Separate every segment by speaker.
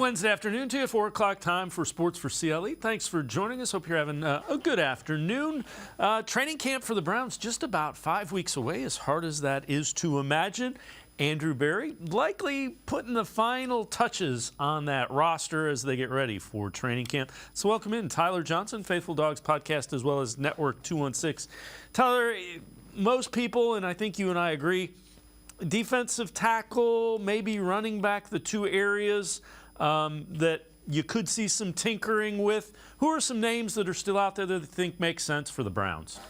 Speaker 1: Wednesday afternoon to you, 4 o'clock time for Sports4CLE. Thanks for joining us. Hope you're having a good afternoon. Training camp for the Browns just about 5 weeks away, as hard as that is to imagine. Andrew Berry likely putting the final touches on that roster as they get ready for training camp. So welcome in Tyler Johnson, Faithful Dawgs Podcast, as well as Network 216. Tyler, most people, and I think you and I agree, defensive tackle, maybe running back, the two areas that you could see some tinkering with. Who are some names that are still out there that you think make sense for the Browns?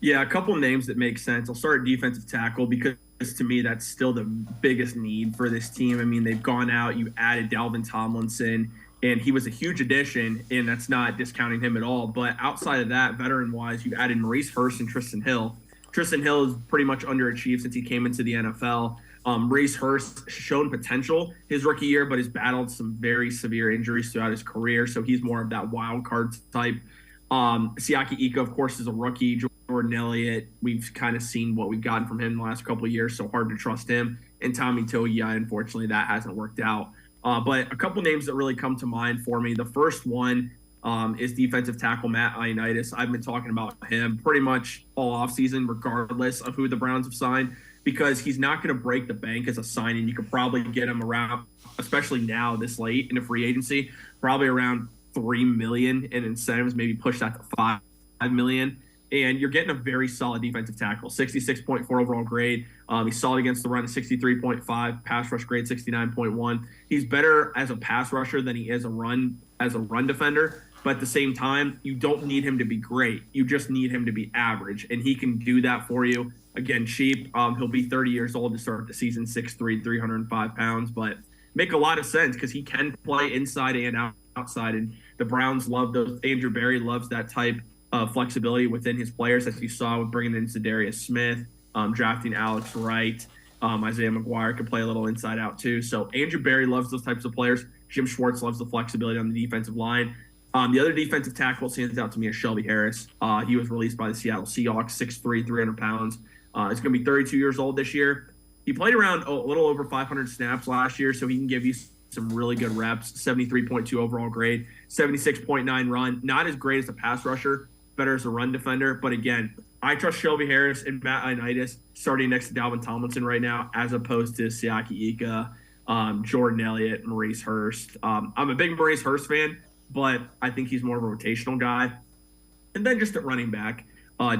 Speaker 2: Yeah, a couple of names that make sense. I'll start at defensive tackle because to me that's still the biggest need for this team. I mean, they've gone out, you added Dalvin Tomlinson, and he was a huge addition, and that's not discounting him at all. But outside of that, veteran-wise, you added Maurice Hurst and Tristan Hill. Tristan Hill is pretty much underachieved since he came into the NFL. Maurice Hurst shown potential his rookie year, but has battled some very severe injuries throughout his career, so he's more of that wild card type. Siaki Ika, of course, is a rookie. Jordan Elliott, we've kind of seen what we've gotten from him the last couple of years, so hard to trust him. And Tommy Togiai, unfortunately, that hasn't worked out. But a couple names that really come to mind for me. The first one is defensive tackle Matt Ioannidis. I've been talking about him pretty much all offseason, regardless of who the Browns have signed, because he's not going to break the bank as a signing. You could probably get him around, especially now this late in the free agency, probably around $3 million in incentives, maybe push that to $5 million. And you're getting a very solid defensive tackle, 66.4 overall grade. He's solid against the run, 63.5, pass rush grade, 69.1. He's better as a pass rusher than he is as a run defender. But at the same time, you don't need him to be great. You just need him to be average. And he can do that for you. Again, cheap. He'll be 30 years old to start the season, 6'3", 305 pounds. But make a lot of sense because he can play inside and outside. And the Browns love those. Andrew Berry loves that type of flexibility within his players, as you saw with bringing in Zadarius Smith, drafting Alex Wright. Isaiah McGuire could play a little inside out too. So Andrew Berry loves those types of players. Jim Schwartz loves the flexibility on the defensive line. The other defensive tackle stands out to me is Shelby Harris. He was released by the Seattle Seahawks, 6'3", 300 pounds. He's going to be 32 years old this year. He played around a little over 500 snaps last year, so he can give you some really good reps, 73.2 overall grade, 76.9 run. Not as great as a pass rusher, better as a run defender. But again, I trust Shelby Harris and Matt Ioannidis starting next to Dalvin Tomlinson right now, as opposed to Siaki Ika, Jordan Elliott, Maurice Hurst. I'm a big Maurice Hurst fan, but I think he's more of a rotational guy. And then just at running back,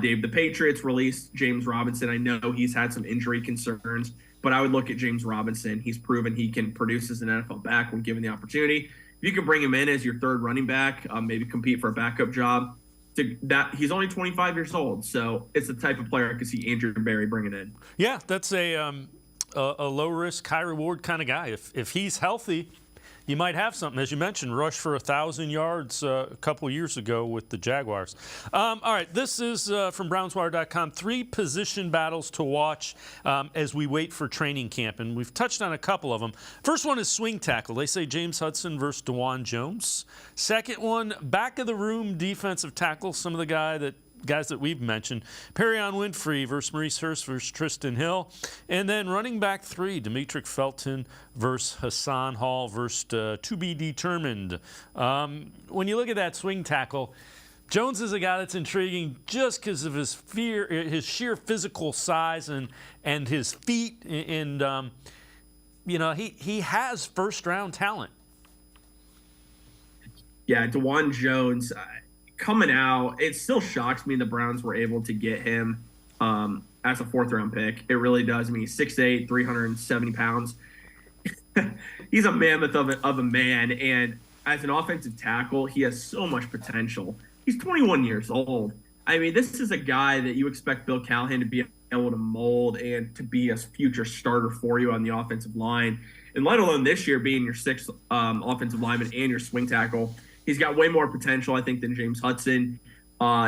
Speaker 2: Dave, the Patriots released James Robinson. I know he's had some injury concerns, but I would look at James Robinson. He's proven he can produce as an NFL back when given the opportunity. If you can bring him in as your third running back, maybe compete for a backup job, he's only 25 years old, so it's the type of player I could see Andrew Berry bringing in.
Speaker 1: Yeah, that's a low risk, high reward kind of guy. If he's healthy, you might have something. As you mentioned, rushed for 1,000 yards a couple years ago with the Jaguars. All right, this is from Brownswire.com. 3 position battles to watch as we wait for training camp, and we've touched on a couple of them. First one is swing tackle. They say James Hudson versus DeJuan Jones. Second one, back of the room defensive tackle. Some of the guys that we've mentioned, Perion Winfrey versus Maurice Hurst versus Tristan Hill. And then running back 3, Demetric Felton versus Hassan Hall versus to be determined. When you look at that swing tackle, Jones is a guy that's intriguing just because of his sheer physical size and his feet. And, he has first-round talent.
Speaker 2: Yeah, DeJuan Jones coming out, it still shocks me the Browns were able to get him as a 4th-round pick. It really does. I mean, he's 6'8", 370 pounds. He's a mammoth of a man, and as an offensive tackle, he has so much potential. He's 21 years old. I mean, this is a guy that you expect Bill Callahan to be able to mold and to be a future starter for you on the offensive line, and let alone this year being your 6th offensive lineman and your swing tackle. He's got way more potential, I think, than James Hudson.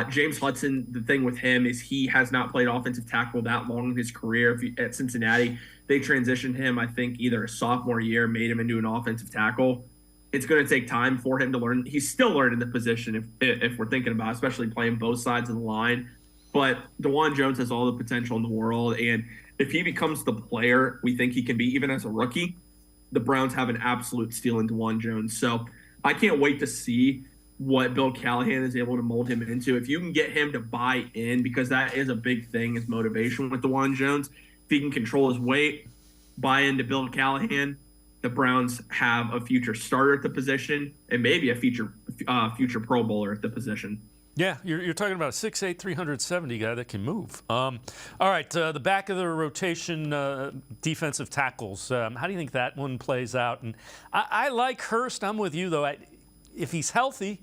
Speaker 2: James Hudson, the thing with him is he has not played offensive tackle that long in his career. At Cincinnati, they transitioned him, I think, either a sophomore year, made him into an offensive tackle. It's going to take time for him to learn. He's still learning the position if we're thinking about, especially playing both sides of the line. But DeJuan Jones has all the potential in the world. And if he becomes the player we think he can be, even as a rookie, the Browns have an absolute steal in DeJuan Jones. So I can't wait to see what Bill Callahan is able to mold him into. If you can get him to buy in, because that is a big thing, is motivation with DeJuan Jones. If he can control his weight, buy into Bill Callahan, the Browns have a future starter at the position and maybe a future Pro Bowler at the position.
Speaker 1: Yeah, you're talking about a 6'8", 370 guy that can move. All right, the back of the rotation, defensive tackles. How do you think that one plays out? And I like Hurst. I'm with you, though. If he's healthy,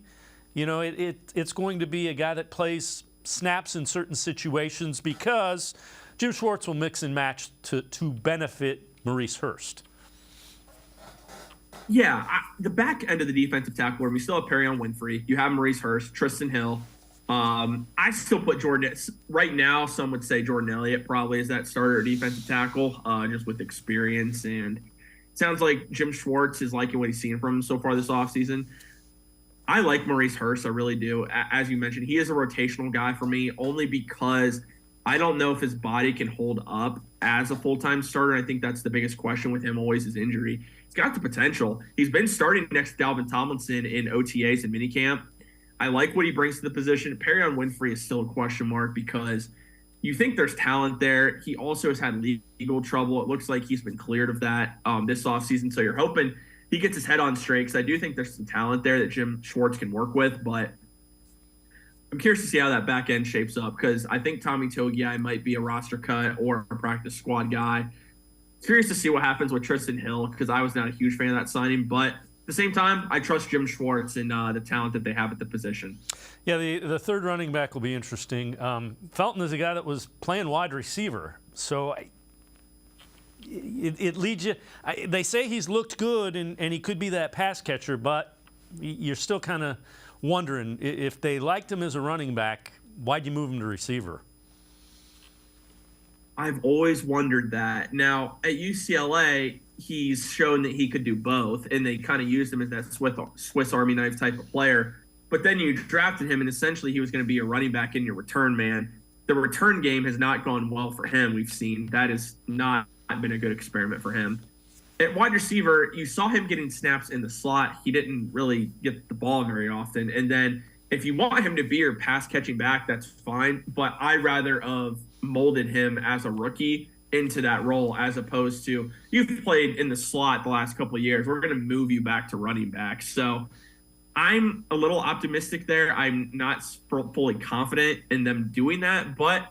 Speaker 1: it's going to be a guy that plays snaps in certain situations because Jim Schwartz will mix and match to benefit Maurice Hurst.
Speaker 2: Yeah, the back end of the defensive tackle, where we still have Perion Winfrey, you have Maurice Hurst, Tristan Hill. I still put Jordan right now. Some would say Jordan Elliott probably is that starter defensive tackle, just with experience. And it sounds like Jim Schwartz is liking what he's seen from him so far this offseason. I like Maurice Hurst, I really do. As you mentioned, he is a rotational guy for me, only because I don't know if his body can hold up as a full-time starter. I think that's the biggest question with him always is injury. He's got the potential. He's been starting next to Dalvin Tomlinson in OTAs and minicamp. I like what he brings to the position. Perion Winfrey is still a question mark because you think there's talent there. He also has had legal trouble. It looks like he's been cleared of that this offseason. So you're hoping he gets his head on straight, because I do think there's some talent there that Jim Schwartz can work with. But I'm curious to see how that back end shapes up, because I think Tommy Togiai might be a roster cut or a practice squad guy. Curious to see what happens with Tristan Hill, because I was not a huge fan of that signing. But at the same time, I trust Jim Schwartz and the talent that they have at the position.
Speaker 1: Yeah, the third running back will be interesting. Felton is a guy that was playing wide receiver. So it leads you. They say he's looked good and he could be that pass catcher, but you're still kind of wondering if they liked him as a running back, why'd you move him to receiver?
Speaker 2: I've always wondered that. Now, at UCLA, he's shown that he could do both, and they kind of used him as that Swiss Army knife type of player. But then you drafted him, and essentially he was going to be a running back in your return man. The return game has not gone well for him, we've seen. That has not been a good experiment for him. At wide receiver, you saw him getting snaps in the slot. He didn't really get the ball very often. And then if you want him to be your pass-catching back, that's fine. But I rather have molded him as a rookie into that role, as opposed to, you've played in the slot the last couple of years, we're going to move you back to running back. So I'm a little optimistic there. I'm not fully confident in them doing that, but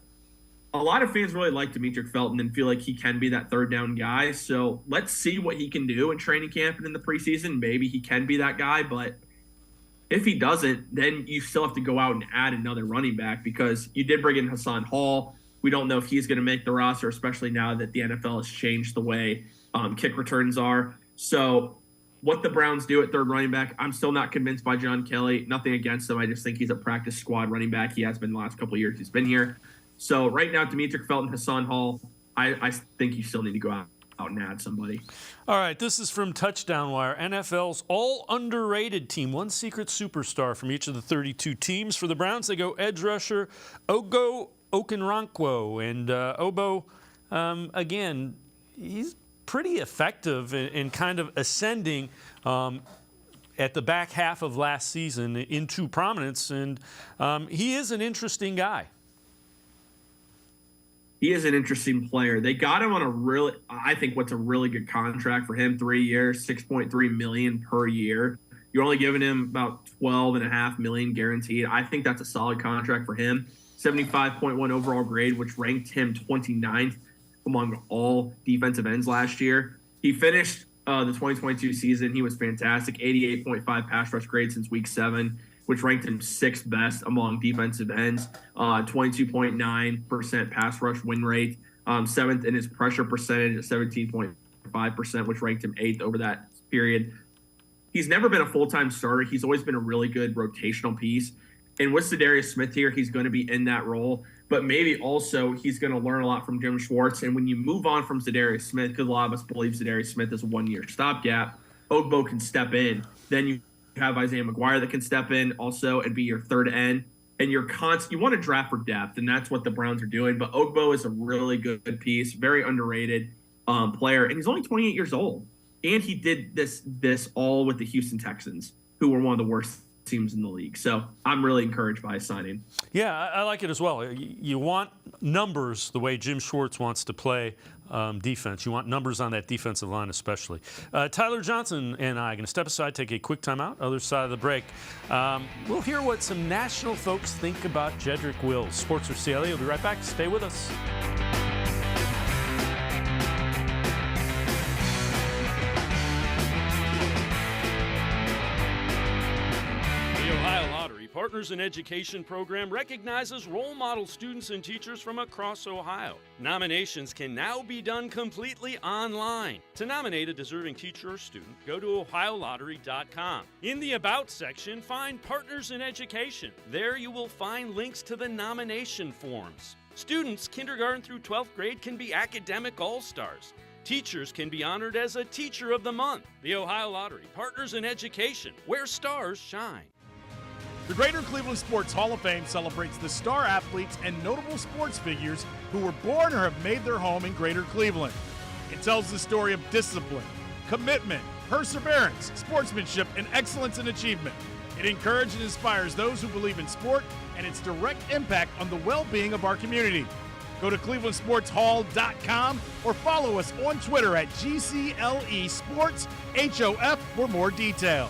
Speaker 2: a lot of fans really like Jedrick Felton and feel like he can be that third down guy. So let's see what he can do in training camp and in the preseason. Maybe he can be that guy, but if he doesn't, then you still have to go out and add another running back, because you did bring in Hassan Hall. We don't know if he's going to make the roster, especially now that the NFL has changed the way kick returns are. So what the Browns do at third running back, I'm still not convinced by John Kelly. Nothing against him. I just think he's a practice squad running back. He has been the last couple of years he's been here. So right now, Jedrick Felton, Hassan Hall, I think you still need to go out and add somebody.
Speaker 1: All right, this is from Touchdown Wire. NFL's all underrated team. One secret superstar from each of the 32 teams. For the Browns, they go edge rusher Ogo Okenrankwo. And Obo, again, he's pretty effective in kind of ascending at the back half of last season into prominence. And he is an interesting guy.
Speaker 2: He is an interesting player. They got him on I think what's a really good contract for him, 3 years, $6.3 million per year. You're only giving him about $12.5 million guaranteed. I think that's a solid contract for him. 75.1 overall grade, which ranked him 29th among all defensive ends last year. He finished the 2022 season. He was fantastic. 88.5 pass rush grade since week 7. Which ranked him 6th best among defensive ends, 22.9% pass rush win rate, 7th in his pressure percentage at 17.5%, which ranked him 8th over that period. He's never been a full-time starter. He's always been a really good rotational piece. And with Zadarius Smith here, he's going to be in that role. But maybe also he's going to learn a lot from Jim Schwartz. And when you move on from Zadarius Smith, because a lot of us believe Zadarius Smith is a one-year stopgap, Ogbo can step in. Then you have Isaiah McGuire that can step in also and be your third end, and you want to draft for depth, and that's what the Browns are doing. But Ogbo is a really good piece, very underrated player, and he's only 28 years old. And he did this all with the Houston Texans, who were one of the worst teams in the league. So I'm really encouraged by his signing.
Speaker 1: Yeah, I like it as well. You want numbers the way Jim Schwartz wants to play defense. You want numbers on that defensive line especially. Tyler Johnson and I are going to step aside, take a quick timeout. Other side of the break, we'll hear what some national folks think about Jedrick Wills. Sports4CLE will be right back. Stay with us. Partners in Education program recognizes role model students and teachers from across Ohio. Nominations can now be done completely online. To nominate a deserving teacher or student, go to ohiolottery.com. In the About section, find Partners in Education. There you will find links to the nomination forms. Students, kindergarten through 12th grade, can be academic all-stars. Teachers can be honored as a Teacher of the Month. The Ohio Lottery, Partners in Education, where stars shine.
Speaker 3: The Greater Cleveland Sports Hall of Fame celebrates the star athletes and notable sports figures who were born or have made their home in Greater Cleveland. It tells the story of discipline, commitment, perseverance, sportsmanship, and excellence in achievement. It encourages and inspires those who believe in sport and its direct impact on the well-being of our community. Go to clevelandsportshall.com or follow us on Twitter at GCLE Sports HOF for more details.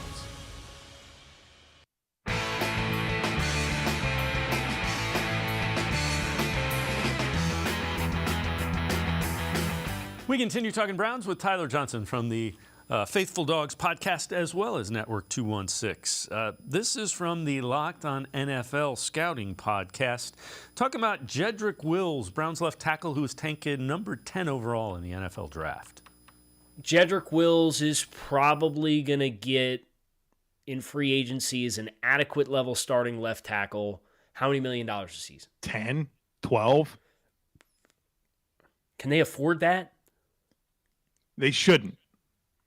Speaker 1: We continue talking Browns with Tyler Johnson from the Faithful Dawgs Podcast as well as Network 216. This is from the Locked on NFL Scouting Podcast, talking about Jedrick Wills, Browns left tackle who was taken number 10 overall in the NFL Draft.
Speaker 4: Jedrick Wills is probably going to get in free agency as an adequate level starting left tackle. How many $1 million a season?
Speaker 3: 10, 12.
Speaker 4: Can they afford that?
Speaker 3: They shouldn't.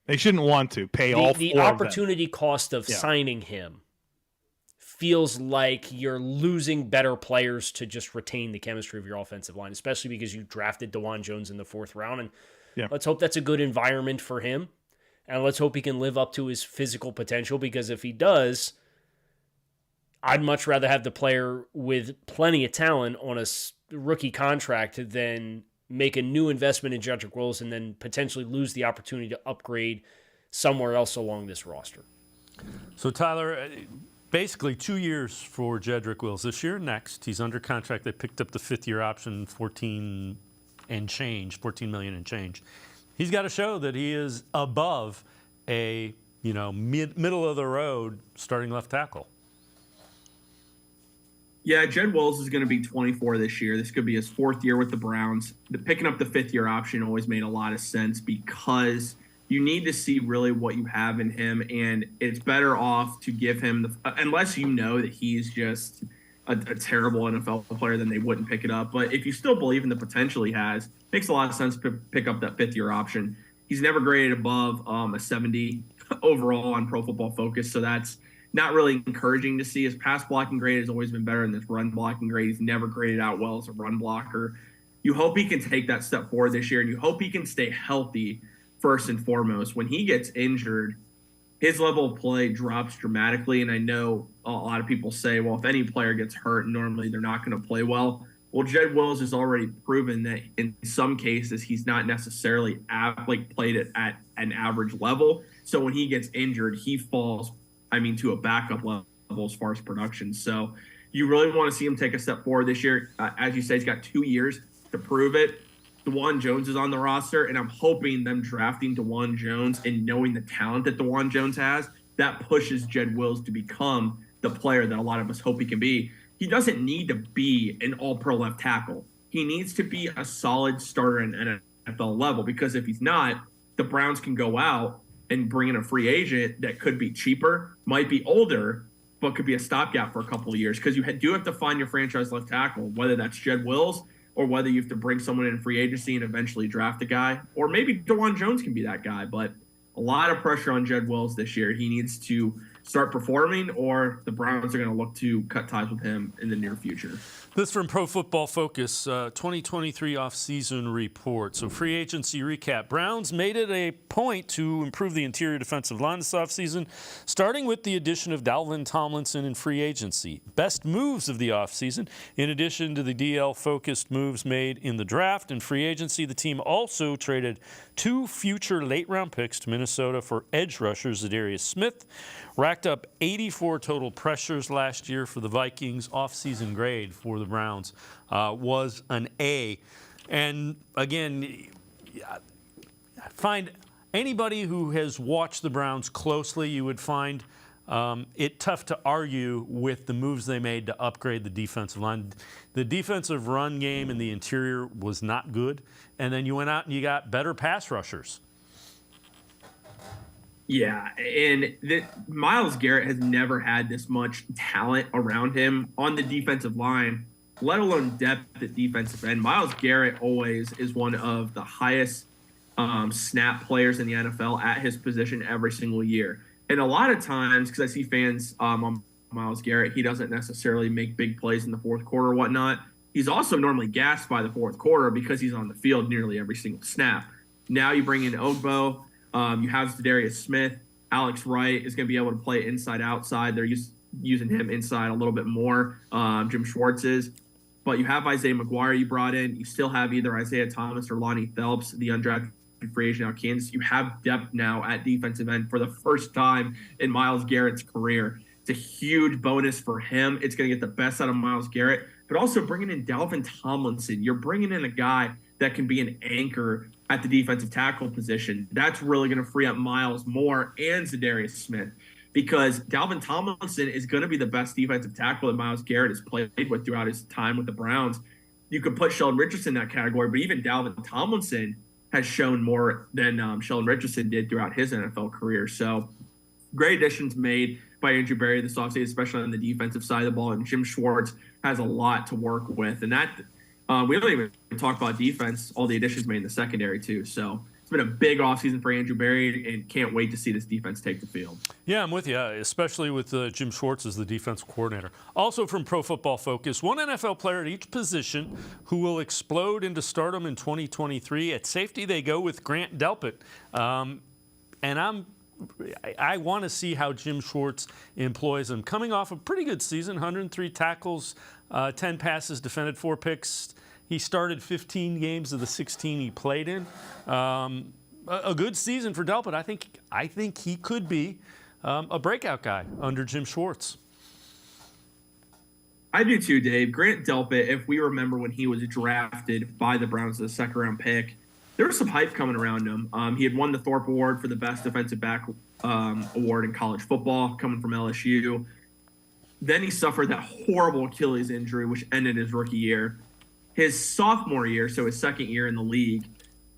Speaker 3: They shouldn't want to pay all
Speaker 4: the
Speaker 3: four
Speaker 4: opportunity cost of signing him feels like you're losing better players to just retain the chemistry of your offensive line, especially because you drafted DeJuan Jones in the 4th round. And let's hope that's a good environment for him. And let's hope he can live up to his physical potential, because if he does, I'd much rather have the player with plenty of talent on a rookie contract than make a new investment in Jedrick Wills and then potentially lose the opportunity to upgrade somewhere else along this roster.
Speaker 1: So, Tyler, basically 2 years for Jedrick Wills. This year and next, he's under contract. They picked up the 5th-year option, 14 million and change. He's got to show that he is above a middle of the road starting left tackle.
Speaker 2: Yeah, Jed Wills is going to be 24 this year. This could be his 4th year with the Browns. Picking up the 5th-year option always made a lot of sense because you need to see really what you have in him, and it's better off to give him unless you know that he's just a terrible NFL player, then they wouldn't pick it up. But if you still believe in the potential he has, it makes a lot of sense to pick up that 5th-year option. He's never graded above a 70 overall on Pro Football Focus, so that's not really encouraging to see. His pass blocking grade has always been better than this run blocking grade. He's never graded out well as a run blocker. You hope he can take that step forward this year, and you hope he can stay healthy first and foremost. When he gets injured, his level of play drops dramatically, and I know a lot of people say, well, if any player gets hurt, normally they're not going to play well. Well, Jed Wills has already proven that in some cases he's not necessarily played it at an average level. So when he gets injured, he falls to a backup level as far as production. So you really want to see him take a step forward this year. As you say, he's got 2 years to prove it. DeJuan Jones is on the roster, and I'm hoping them drafting DeJuan Jones and knowing the talent that DeJuan Jones has, that pushes Jed Wills to become the player that a lot of us hope he can be. He doesn't need to be an all-pro left tackle. He needs to be a solid starter at an NFL level, because if he's not, the Browns can go out and bring in a free agent that could be cheaper, might be older, but could be a stopgap for a couple of years, because you do have to find your franchise left tackle, whether that's Jed Wills or whether you have to bring someone in free agency and eventually draft a guy, or maybe DeJuan Jones can be that guy. But a lot of pressure on Jed Wills this year. He needs to start performing, or the Browns are going to look to cut ties with him in the near future.
Speaker 1: This from Pro Football Focus, 2023 offseason report. So free agency recap. Browns made it a point to improve the interior defensive line this offseason, starting with the addition of Dalvin Tomlinson in free agency. Best moves of the offseason, in addition to the DL-focused moves made in the draft and free agency, the team also traded 2 future late-round picks to Minnesota for edge rushers Zadarius Smith, racked up 84 total pressures last year for the Vikings. Offseason grade for the Browns was an A. And again, find anybody who has watched the Browns closely, you would find it tough to argue with the moves they made to upgrade the defensive line. The defensive run game in the interior was not good, and then you went out and you got better pass rushers.
Speaker 2: Yeah, and Myles Garrett has never had this much talent around him on the defensive line, let alone depth at defensive end. Myles Garrett always is one of the highest snap players in the NFL at his position every single year. And a lot of times, because I see fans on Myles Garrett, he doesn't necessarily make big plays in the fourth quarter or whatnot. He's also normally gassed by the fourth quarter because he's on the field nearly every single snap. Now you bring in Ogbo. You have Zadarius Smith. Alex Wright is going to be able to play inside-outside. They're using him inside a little bit more. Jim Schwartz is. But you have Isaiah McGuire you brought in. You still have either Isaiah Thomas or Lonnie Phelps, the undrafted free agent out of Kansas. You have depth now at defensive end for the first time in Myles Garrett's career. It's a huge bonus for him. It's going to get the best out of Myles Garrett. But also bringing in Dalvin Tomlinson. You're bringing in a guy that can be an anchor at the defensive tackle position. That's really going to free up Myles more and Zadarius Smith, because Dalvin Tomlinson is going to be the best defensive tackle that Myles Garrett has played with throughout his time with the Browns. You could put Sheldon Richardson in that category, but even Dalvin Tomlinson has shown more than Sheldon Richardson did throughout his NFL career. So great additions made by Andrew Berry this offseason, especially on the defensive side of the ball. And Jim Schwartz has a lot to work with. And that we don't even talk about defense, all the additions made in the secondary too. So it's been a big offseason for Andrew Berry, and can't wait to see this defense take the field.
Speaker 1: Yeah, I'm with you, especially with Jim Schwartz as the defensive coordinator. Also from Pro Football Focus, one NFL player at each position who will explode into stardom in 2023. At safety, they go with Grant Delpit. And I want to see how Jim Schwartz employs him. Coming off a pretty good season, 103 tackles, 10 passes defended, 4 picks. He started 15 games of the 16 he played in. A good season for Delpit. I think he could be a breakout guy under Jim Schwartz.
Speaker 2: I do too, Dave. Grant Delpit, if we remember when he was drafted by the Browns as a second-round pick, there was some hype coming around him. He had won the Thorpe Award for the best defensive back award in college football, coming from LSU. Then he suffered that horrible Achilles injury, which ended his rookie year. His sophomore year, so his second year in the league,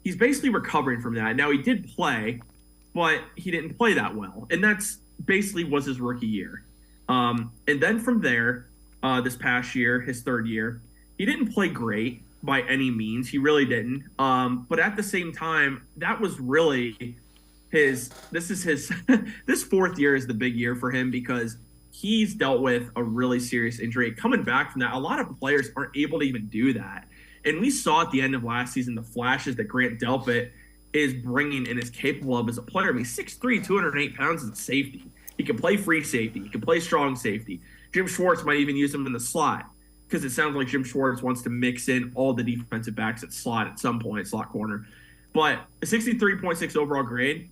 Speaker 2: he's basically recovering from that. Now, he did play, but he didn't play that well. And that's basically was his rookie year. And then from there, this past year, his third year, he didn't play great by any means. He really didn't. But at the same time, that was really this fourth year is the big year for him, because he's dealt with a really serious injury. Coming back from that, a lot of players aren't able to even do that. And we saw at the end of last season the flashes that Grant Delpit is bringing and is capable of as a player. I mean, 6'3", 208 pounds as a safety. He can play free safety. He can play strong safety. Jim Schwartz might even use him in the slot, because it sounds like Jim Schwartz wants to mix in all the defensive backs at slot at some point, slot corner. But a 63.6 overall grade,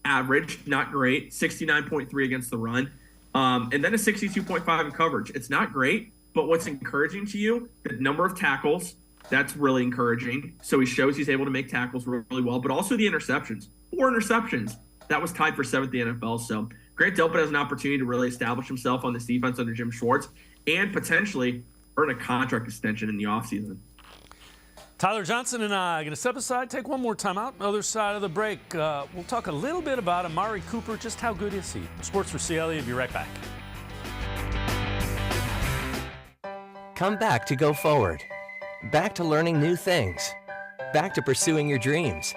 Speaker 2: average, not great, 69.3 against the run. And then a 62.5 in coverage. It's not great, but what's encouraging to you, the number of tackles, that's really encouraging. So he shows he's able to make tackles really well, but also the interceptions. 4 interceptions. That was tied for 7th in the NFL. So Grant Delpit has an opportunity to really establish himself on this defense under Jim Schwartz and potentially earn a contract extension in the offseason.
Speaker 1: Tyler Johnson and I are going to step aside, take one more time out. Other side of the break, we'll talk a little bit about Amari Cooper. Just how good is he? Sports4CLE, we'll be right back.
Speaker 5: Come back to go forward. Back to learning new things. Back to pursuing your dreams.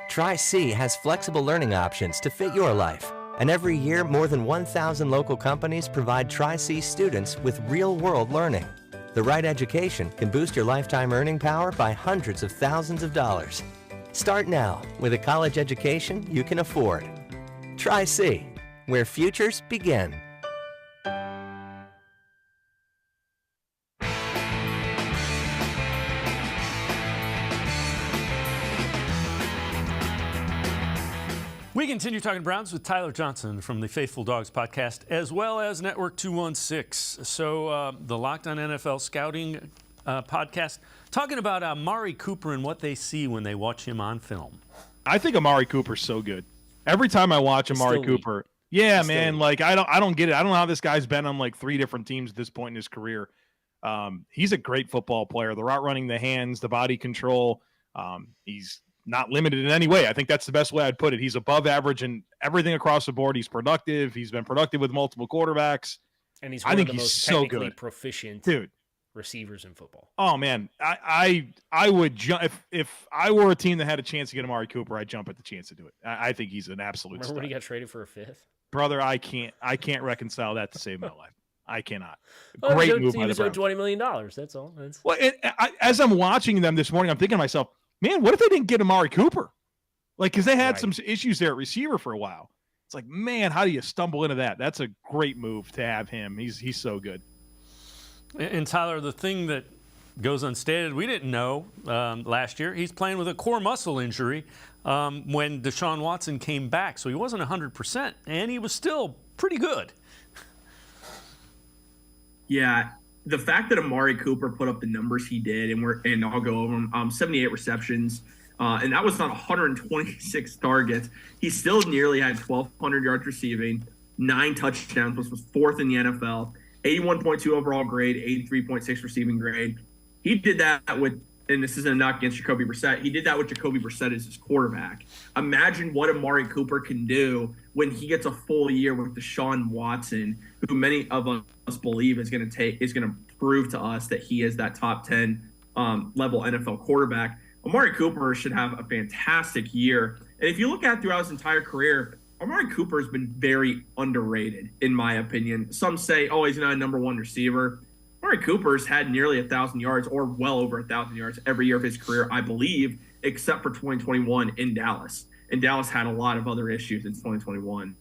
Speaker 5: Tri-C has flexible learning options to fit your life. And every year, more than 1,000 local companies provide Tri-C students with real-world learning. The right education can boost your lifetime earning power by hundreds of thousands of dollars. Start now with a college education you can afford. Try C, where futures begin.
Speaker 1: We continue talking Browns with Tyler Johnson from the Faithful Dawgs Podcast, as well as Network 216. So the Locked On NFL Scouting podcast, talking about Amari Cooper and what they see when they watch him on film.
Speaker 3: I think Amari Cooper's so good. Every time I watch Amari Cooper, yeah, man, like I don't get it. I don't know how this guy's been on like 3 different teams at this point in his career. He's a great football player. The route running, the hands, the body control. He's not limited in any way. I think that's the best way I'd put it. He's above average in everything across the board. He's productive. He's been productive with multiple quarterbacks.
Speaker 4: And he's one of the most technically proficient receivers in football.
Speaker 3: Oh man, I would jump if I were a team that had a chance to get Amari Cooper. I'd jump at the chance to do it. I think he's an absolute.
Speaker 4: Remember when he got traded for a 5th?
Speaker 3: Brother, I can't reconcile that to save my life. I cannot. Great move by the Browns.
Speaker 4: He was owed $20 million. That's all.
Speaker 3: Well, as I'm watching them this morning, I'm thinking to myself, man, what if they didn't get Amari Cooper? Like, because they had some issues there at receiver for a while. It's like, man, how do you stumble into that? That's a great move to have him. He's so good.
Speaker 1: And Tyler, the thing that goes unstated, we didn't know last year, he's playing with a core muscle injury when Deshaun Watson came back. So he wasn't 100%, and he was still pretty good.
Speaker 2: Yeah, the fact that Amari Cooper put up the numbers he did, and I'll go over them, 78 receptions, and that was on 126 targets. He still nearly had 1,200 yards receiving, 9 touchdowns, which was 4th in the NFL, 81.2 overall grade, 83.6 receiving grade. He did that with, and this isn't a knock against Jacoby Brissett, he did that with Jacoby Brissett as his quarterback. Imagine what Amari Cooper can do when he gets a full year with Deshaun Watson, who many of us believe is going to prove to us that he is that top 10 level NFL quarterback. Amari Cooper should have a fantastic year. And if you look at throughout his entire career, Amari Cooper has been very underrated, in my opinion. Some say, oh, he's not a number 1 receiver. Amari Cooper's had nearly 1,000 yards or well over 1,000 yards every year of his career, I believe, except for 2021 in Dallas. And Dallas had a lot of other issues in 2021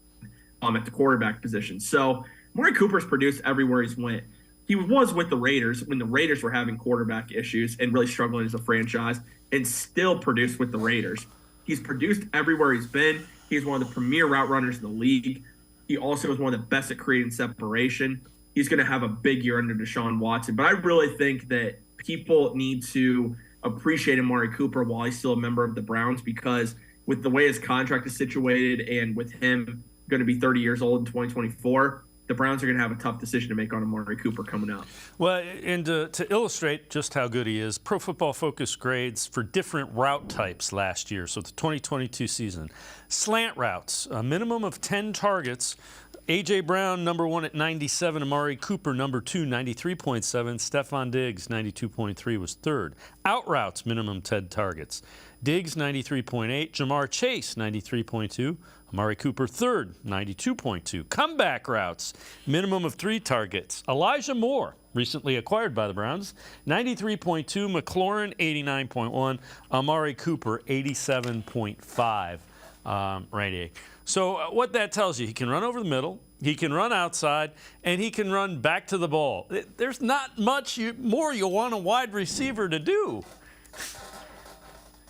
Speaker 2: at the quarterback position. So Amari Cooper's produced everywhere he's went. He was with the Raiders when the Raiders were having quarterback issues and really struggling as a franchise, and still produced with the Raiders. He's produced everywhere he's been. He's one of the premier route runners in the league. He also is one of the best at creating separation. He's going to have a big year under Deshaun Watson. But I really think that people need to appreciate Amari Cooper while he's still a member of the Browns, because with the way his contract is situated and with him going to be 30 years old in 2024, the Browns are going to have a tough decision to make on Amari Cooper coming up.
Speaker 1: Well, and to illustrate just how good he is, Pro Football Focus grades for different route types last year, so the 2022 season. Slant routes, a minimum of 10 targets. A.J. Brown, number 1 at 97. Amari Cooper, number 2, 93.7. Stephon Diggs, 92.3, was 3rd. Out routes, minimum 10 targets. Diggs, 93.8. Jamar Chase, 93.2. Amari Cooper, 3rd, 92.2. Comeback routes, minimum of 3 targets. Elijah Moore, recently acquired by the Browns, 93.2. McLaurin, 89.1. Amari Cooper, 87.5. Right. So what that tells you, he can run over the middle, he can run outside, and he can run back to the ball. There's not much more you want a wide receiver to do.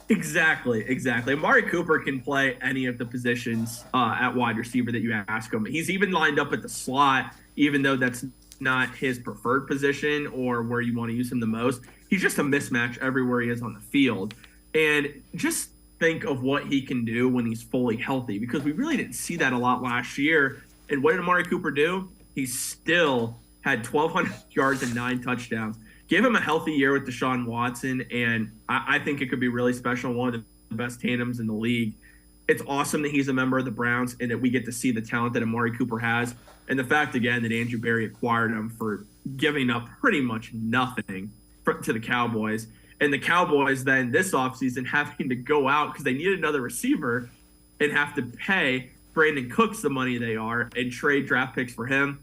Speaker 2: Exactly. Amari Cooper can play any of the positions at wide receiver that you ask him. He's even lined up at the slot, even though that's not his preferred position or where you want to use him the most. He's just a mismatch everywhere he is on the field. And just think of what he can do when he's fully healthy, because we really didn't see that a lot last year. And what did Amari Cooper do? He still had 1,200 yards and 9 touchdowns. Give him a healthy year with Deshaun Watson, and I think it could be really special, one of the best tandems in the league. It's awesome that he's a member of the Browns and that we get to see the talent that Amari Cooper has. And the fact, again, that Andrew Berry acquired him for giving up pretty much nothing to the Cowboys. And the Cowboys then this offseason having to go out because they need another receiver and have to pay Brandon Cooks the money they are and trade draft picks for him.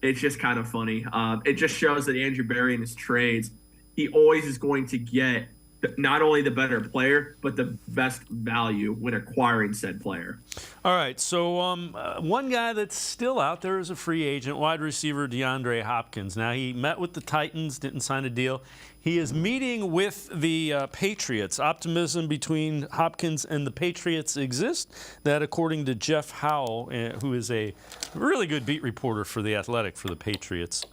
Speaker 2: It's just kind of funny. It just shows that Andrew Berry in his trades, he always is going to get not only the better player, but the best value when acquiring said player.
Speaker 1: All right, so one guy that's still out there is a free agent, wide receiver DeAndre Hopkins. Now, he met with the Titans, didn't sign a deal. He is meeting with the Patriots. Optimism between Hopkins and the Patriots exists. That, according to Jeff Howell, who is a really good beat reporter for The Athletic for the Patriots.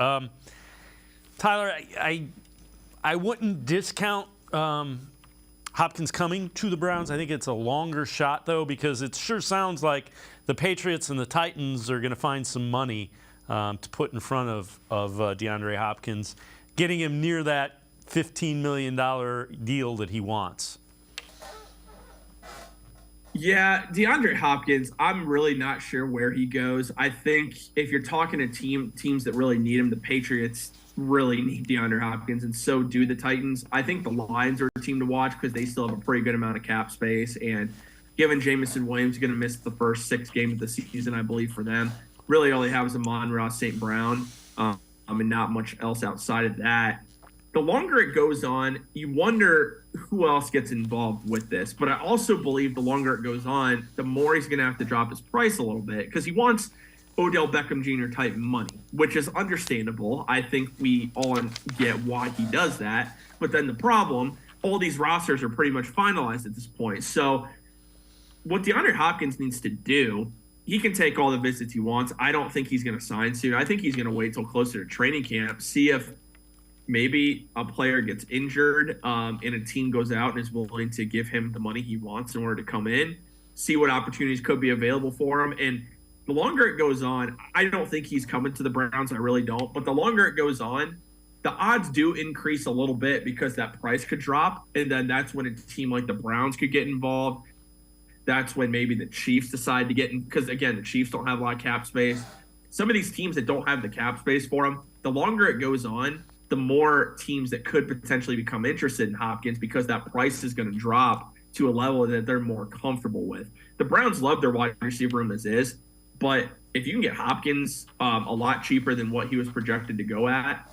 Speaker 1: Tyler, I wouldn't discount Hopkins coming to the Browns. I think it's a longer shot, though, because it sure sounds like the Patriots and the Titans are going to find some money to put in front of DeAndre Hopkins, getting him near that $15 million deal that he wants.
Speaker 2: Yeah, DeAndre Hopkins, I'm really not sure where he goes. I think if you're talking to teams that really need him, the Patriots really need DeAndre Hopkins, and so do the Titans. I think the Lions are a team to watch because they still have a pretty good amount of cap space, and given Jameson Williams is going to miss the first 6 games of the season, I believe, for them, really all they have is Amon-Ra St. Brown, and not much else outside of that. The longer it goes on, you wonder who else gets involved with this. But I also believe the longer it goes on, the more he's going to have to drop his price a little bit because he wants Odell Beckham Jr. type money, which is understandable. I think we all get why he does that. But then the problem, all these rosters are pretty much finalized at this point. So what DeAndre Hopkins needs to do, he can take all the visits he wants. I don't think he's going to sign soon. I think he's going to wait till closer to training camp, see if maybe a player gets injured and a team goes out and is willing to give him the money he wants in order to come in, see what opportunities could be available for him. And the longer it goes on, I don't think he's coming to the Browns. I really don't. But the longer it goes on, the odds do increase a little bit because that price could drop. And then that's when a team like the Browns could get involved. That's when maybe the Chiefs decide to get in. Because, again, the Chiefs don't have a lot of cap space. Some of these teams that don't have the cap space for them, the longer it goes on, the more teams that could potentially become interested in Hopkins because that price is going to drop to a level that they're more comfortable with. The Browns love their wide receiver room as is, but if you can get Hopkins a lot cheaper than what he was projected to go at,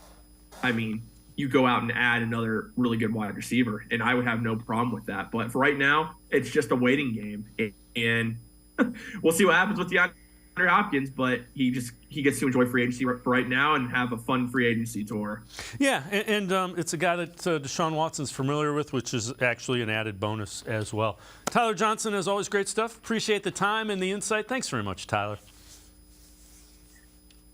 Speaker 2: I mean, you go out and add another really good wide receiver, and I would have no problem with that. But for right now, it's just a waiting game, and we'll see what happens with DeAndre Hopkins, but he gets to enjoy free agency for right now and have a fun free agency tour.
Speaker 1: Yeah, and it's a guy that Deshaun Watson's familiar with, which is actually an added bonus as well. Tyler Johnson, as always, great stuff. Appreciate the time and the insight. Thanks very much, Tyler.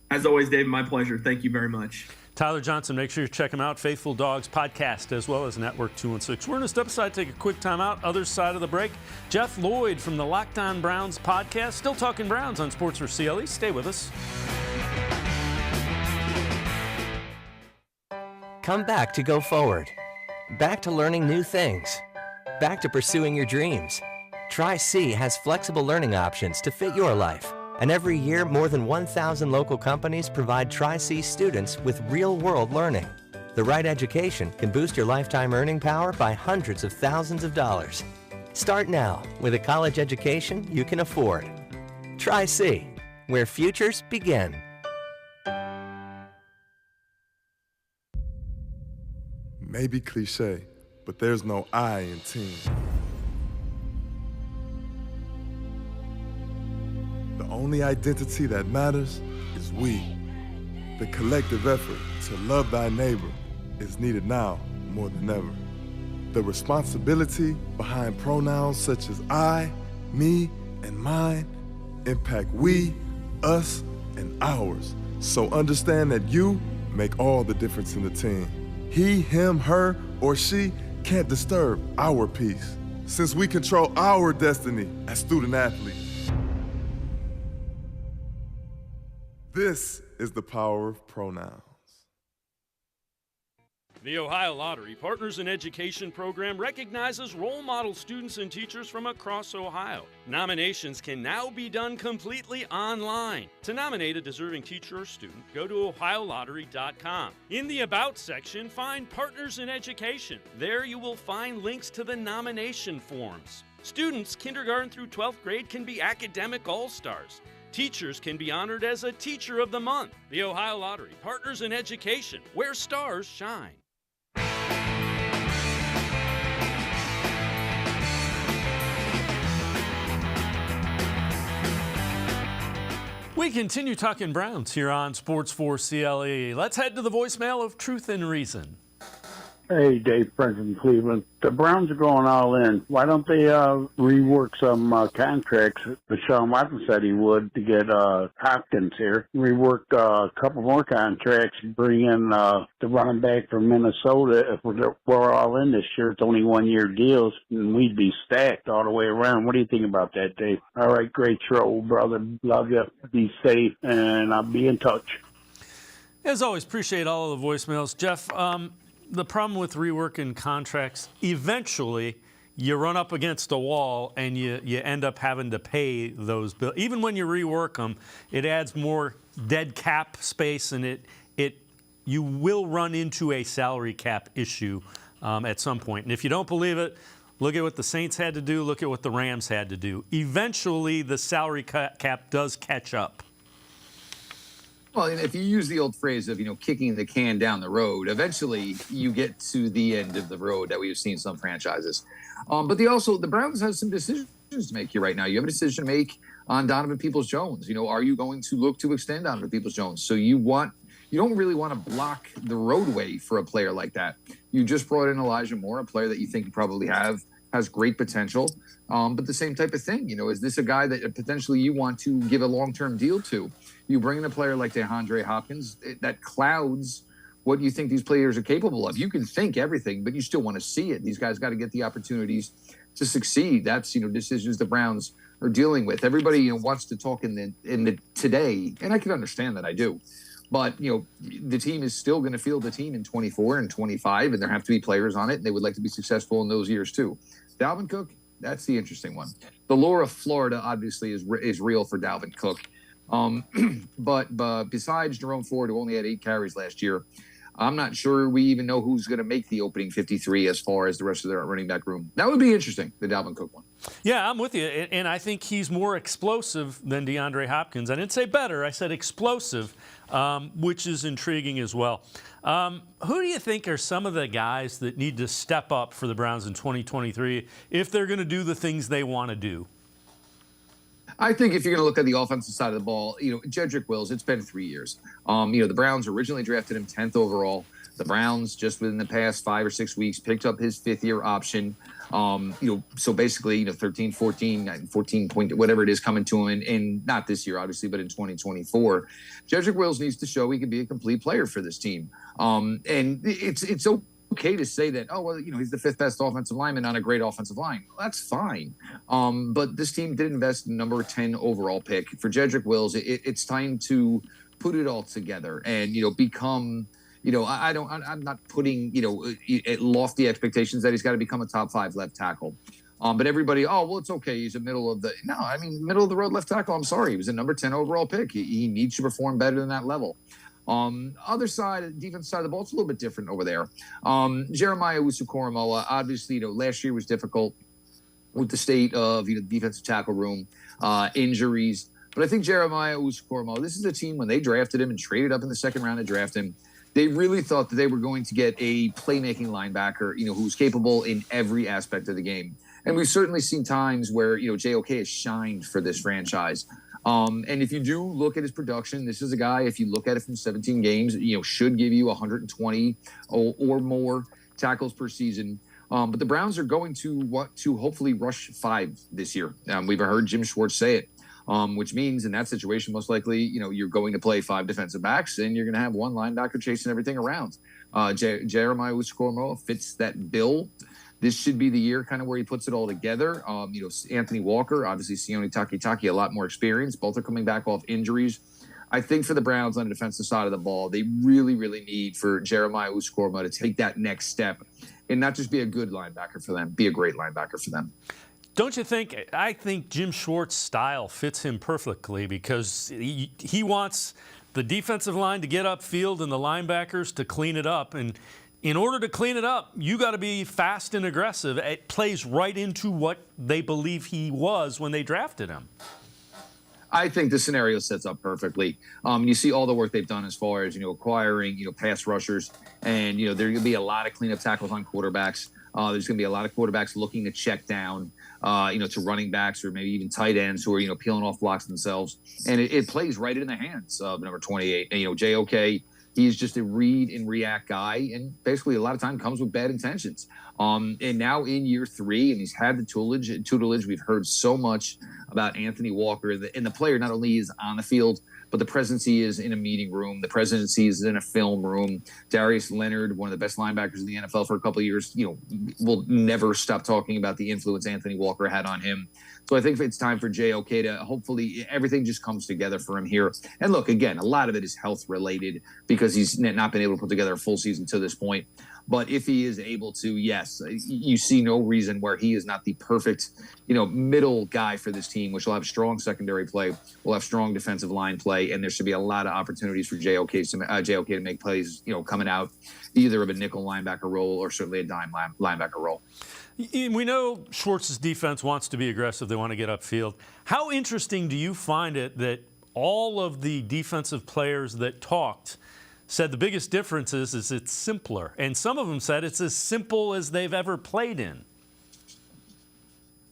Speaker 2: As always, Dave, my pleasure. Thank you very much.
Speaker 1: Tyler Johnson, make sure you check him out, Faithful Dawgs Podcast, as well as Network 216. We're going to step aside, take a quick time out. Other side of the break, Jeff Lloyd from the Locked On Browns podcast. Still talking Browns on Sports4CLE. Stay with us.
Speaker 5: Come back to Go Forward. Back to learning new things. Back to pursuing your dreams. Tri-C has flexible learning options to fit your life. And every year, more than 1,000 local companies provide Tri-C students with real-world learning. The right education can boost your lifetime earning power by hundreds of thousands of dollars. Start now with a college education you can afford. Tri-C, where futures begin.
Speaker 6: Maybe cliche, but there's no I in team. The only identity that matters is we. The collective effort to love thy neighbor is needed now more than ever. The responsibility behind pronouns such as I, me, and mine impact we, us, and ours. So understand that you make all the difference in the team. He, him, her, or she can't disturb our peace, since we control our destiny as student athletes. This is the power of pronouns.
Speaker 1: The Ohio Lottery Partners in Education program recognizes role model students and teachers from across Ohio. Nominations can now be done completely online. To nominate a deserving teacher or student, go to OhioLottery.com. In the About section, find Partners in Education. There you will find links to the nomination forms. Students kindergarten through 12th grade can be academic all-stars. Teachers can be honored as a Teacher of the Month. The Ohio Lottery, partners in education, where stars shine. We continue talking Browns here on Sports4CLE. Let's head to the voicemail of Truth and Reason.
Speaker 7: Hey, Dave Frank from Cleveland. The Browns are going all in. Why don't they rework some contracts that Sean Watson said he would to get Hopkins here? Rework a couple more contracts, bring in the running back from Minnesota. If we're all in this year, it's only 1-year deals, and we'd be stacked all the way around. What do you think about that, Dave? All right, great show, brother. Love you. Be safe, and I'll be in touch.
Speaker 1: As always, appreciate all of the voicemails. Jeff, the problem with reworking contracts, eventually you run up against a wall and you end up having to pay those bills. Even when you rework them, it adds more dead cap space, and you will run into a salary cap issue at some point. And if you don't believe it, look at what the Saints had to do. Look at what the Rams had to do. Eventually, the salary cap does catch up.
Speaker 8: Well, if you use the old phrase of, kicking the can down the road, eventually you get to the end of the road that we've seen some franchises. But the Browns have some decisions to make here right now. You have a decision to make on Donovan Peoples-Jones. Are you going to look to extend Donovan Peoples-Jones? So you don't really want to block the roadway for a player like that. You just brought in Elijah Moore, a player that you think you probably has great potential. But the same type of thing, is this a guy that potentially you want to give a long-term deal to? You bring in a player like DeAndre Hopkins, that clouds what you think these players are capable of. You can think everything, but you still want to see it. These guys got to get the opportunities to succeed. That's, decisions the Browns are dealing with. Everybody, wants to talk in the today, and I can understand that, I do. But, the team is still going to field the team in 24 and 25, and there have to be players on it, and they would like to be successful in those years too. Dalvin Cook, that's the interesting one. The lure of Florida, obviously, is real for Dalvin Cook. But besides Jerome Ford, who only had 8 carries last year, I'm not sure we even know who's going to make the opening 53 as far as the rest of their running back room. That would be interesting, the Dalvin Cook one.
Speaker 1: Yeah, I'm with you. And I think he's more explosive than DeAndre Hopkins. I didn't say better. I said explosive, which is intriguing as well. Who do you think are some of the guys that need to step up for the Browns in 2023 if they're going to do the things they want to do?
Speaker 8: I think if you're going to look at the offensive side of the ball, Jedrick Wills, it's been 3 years. The Browns originally drafted him 10th overall. The Browns, just within the past 5 or 6 weeks, picked up his 5th-year option. So basically, 13, 14 point, whatever it is coming to him, and not this year, obviously, but in 2024. Jedrick Wills needs to show he can be a complete player for this team. And it's okay to say that, he's the 5th best offensive lineman on a great offensive line. Well, that's fine. But this team did invest in number 10 overall pick. For Jedrick Wills, it's time to put it all together and, become, I'm not putting, lofty expectations that he's got to become a top 5 left tackle. But everybody, it's okay. He's a middle of the road left tackle. I'm sorry. He was a number 10 overall pick. He needs to perform better than that level. Other side, defense side of the ball, it's a little bit different over there. Jeremiah Owusu-Koramoah, obviously, last year was difficult with the state of the defensive tackle room, injuries. But I think Jeremiah Owusu-Koramoah, this is a team when they drafted him and traded up in the second round to draft him, they really thought that they were going to get a playmaking linebacker, who's capable in every aspect of the game. And we've certainly seen times where, JOK has shined for this franchise. And if you do look at his production, this is a guy, if you look at it from 17 games, should give you 120 or more tackles per season. But the Browns are going to want to hopefully rush 5 this year. We've heard Jim Schwartz say it, which means in that situation, most likely, you're going to play 5 defensive backs and you're going to have 1 linebacker chasing everything around. Jeremiah Owusu-Koramoah fits that bill. This should be the year kind of where he puts it all together. Anthony Walker, obviously Sione Takitaki, a lot more experience. Both are coming back off injuries. I think for the Browns on the defensive side of the ball, they really, really need for Jeremiah Owusu-Koramoah to take that next step and not just be a good linebacker for them, be a great linebacker for them.
Speaker 1: Don't you think? I think Jim Schwartz's style fits him perfectly because he wants the defensive line to get upfield and the linebackers to clean it up. And in order to clean it up, you got to be fast and aggressive. It plays right into what they believe he was when they drafted him.
Speaker 8: I think the scenario sets up perfectly. You see all the work they've done as far as, acquiring, pass rushers, and, there going to be a lot of cleanup tackles on quarterbacks. There's going to be a lot of quarterbacks looking to check down, to running backs or maybe even tight ends who are, peeling off blocks themselves. And it plays right in the hands of number 28. And, JOK, he's just a read and react guy, and basically a lot of time comes with bad intentions. And now in year 3, and he's had the tutelage. We've heard so much about Anthony Walker, and the player not only is on the field, but the presence he is in a meeting room, the presence he is in a film room. Darius Leonard, one of the best linebackers in the NFL for a couple of years, will never stop talking about the influence Anthony Walker had on him. So I think it's time for JOK to hopefully everything just comes together for him here. And look, again, a lot of it is health related because he's not been able to put together a full season to this point. But if he is able to, yes, you see no reason where he is not the perfect, middle guy for this team, which will have strong secondary play, will have strong defensive line play, and there should be a lot of opportunities for JOK to make plays, coming out either of a nickel linebacker role or certainly a dime linebacker role.
Speaker 1: We know Schwartz's defense wants to be aggressive. They want to get upfield. How interesting do you find it that all of the defensive players that talked said the biggest difference is it's simpler, and some of them said it's as simple as they've ever played in?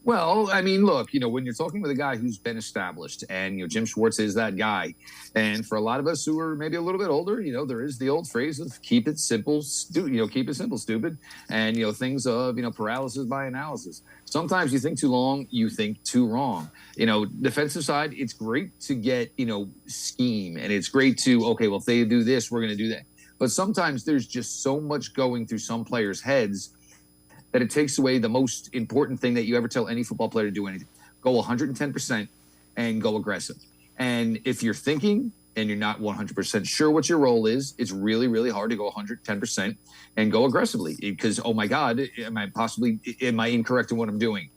Speaker 8: Well, I mean, look, when you're talking with a guy who's been established, and Jim Schwartz is that guy, and for a lot of us who are maybe a little bit older, there is the old phrase of keep it simple, keep it simple, stupid, and things of paralysis by analysis. Sometimes you think too long, you think too wrong. Defensive side, it's great to get scheme, and it's great to well, if they do this, we're going to do that. But sometimes there's just so much going through some players' heads that it takes away the most important thing that you ever tell any football player to do anything. Go 110% and go aggressive. And if you're thinking and you're not 100% sure what your role is, it's really, really hard to go 110% and go aggressively because, oh my God, am I incorrect in what I'm doing?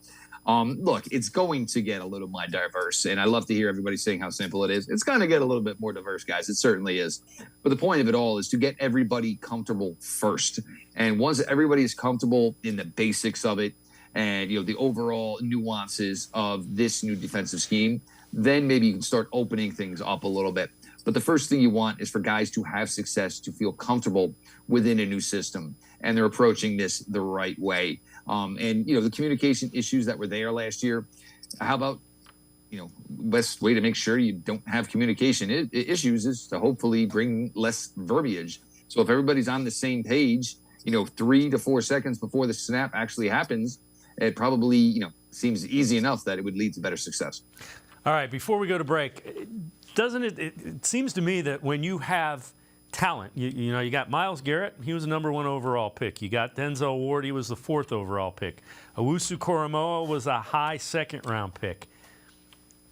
Speaker 8: Look, it's going to get a little more diverse, and I love to hear everybody saying how simple it is. It's going to get a little bit more diverse, guys. It certainly is. But the point of it all is to get everybody comfortable first. And once everybody is comfortable in the basics of it and, the overall nuances of this new defensive scheme, then maybe you can start opening things up a little bit. But the first thing you want is for guys to have success, to feel comfortable within a new system, and they're approaching this the right way. And the communication issues that were there last year, how about, best way to make sure you don't have communication issues is to hopefully bring less verbiage. So if everybody's on the same page, 3 to 4 seconds before the snap actually happens, it probably, seems easy enough that it would lead to better success.
Speaker 1: All right, before we go to break, it seems to me that when you have talent, you got Myles Garrett, he was the number 1 overall pick. You got Denzel Ward, he was the 4th overall pick. Owusu-Koramoah was a high 2nd-round pick.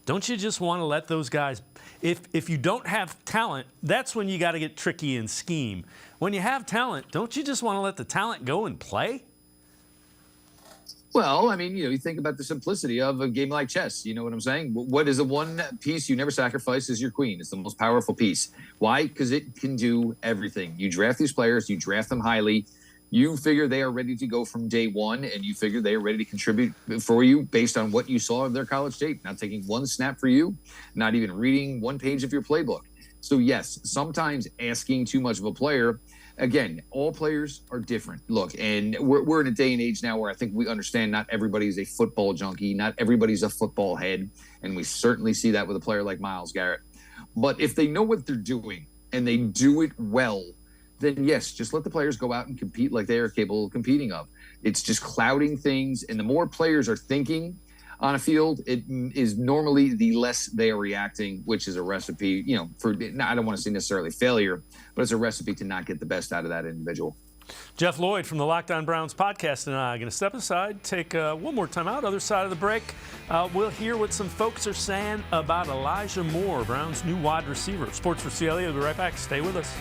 Speaker 1: Don't you just want to let those guys, if you don't have talent, that's when you got to get tricky and scheme. When you have talent, don't you just want to let the talent go and play?
Speaker 8: Well, I mean, you think about the simplicity of a game like chess. You know what I'm saying? What is the one piece you never sacrifice is your queen. It's the most powerful piece. Why? Because it can do everything. You draft these players, you draft them highly. You figure they are ready to go from day one, and you figure they are ready to contribute for you based on what you saw of their college tape, not taking one snap for you, not even reading one page of your playbook. So, yes, sometimes asking too much of a player. Again, all players are different. Look, and we're in a day and age now where I think we understand not everybody's a football junkie, not everybody's a football head, and we certainly see that with a player like Myles Garrett. But if they know what they're doing and they do it well, then yes, just let the players go out and compete like they are capable of competing of. It's just clouding things, and the more players are thinking on a field, it is normally the less they are reacting, which is a recipe, for, I don't want to say necessarily failure, but it's a recipe to not get the best out of that individual.
Speaker 1: Jeff Lloyd from the Locked On Browns podcast and I are going to step aside, take one more time out. Other side of the break, we'll hear what some folks are saying about Elijah Moore, Browns' new wide receiver. Sports4CLE, we'll be right back. Stay with us.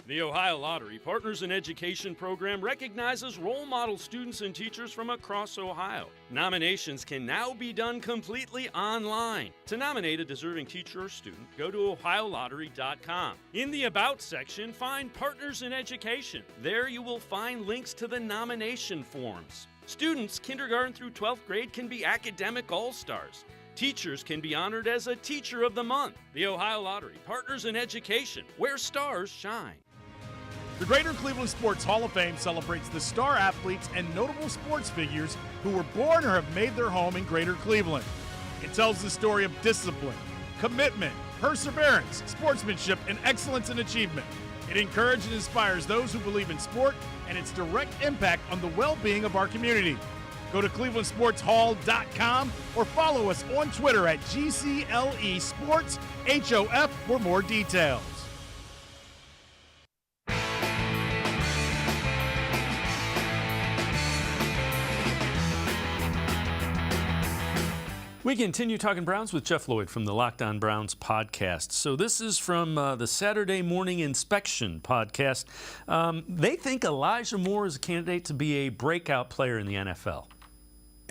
Speaker 1: The Ohio Lottery Partners in Education program recognizes role model students and teachers from across Ohio. Nominations can now be done completely online. To nominate a deserving teacher or student, go to ohiolottery.com. In the About section, find Partners in Education. There you will find links to the nomination forms.
Speaker 9: Students kindergarten through 12th grade can be academic all-stars. Teachers can be honored as a Teacher of the Month. The Ohio Lottery, partners in education, where stars shine.
Speaker 3: The Greater Cleveland Sports Hall of Fame celebrates the star athletes and notable sports figures who were born or have made their home in Greater Cleveland. It tells the story of discipline, commitment, perseverance, sportsmanship, and excellence in achievement. It encourages and inspires those who believe in sport and its direct impact on the well-being of our community. Go to clevelandsportshall.com or follow us on Twitter at GCLE Sports HOF for more details.
Speaker 1: We continue talking Browns with Jeff Lloyd from the Locked On Browns podcast. So this is from the Saturday Morning Inspection podcast. They think Elijah Moore is a candidate to be a breakout player in the NFL.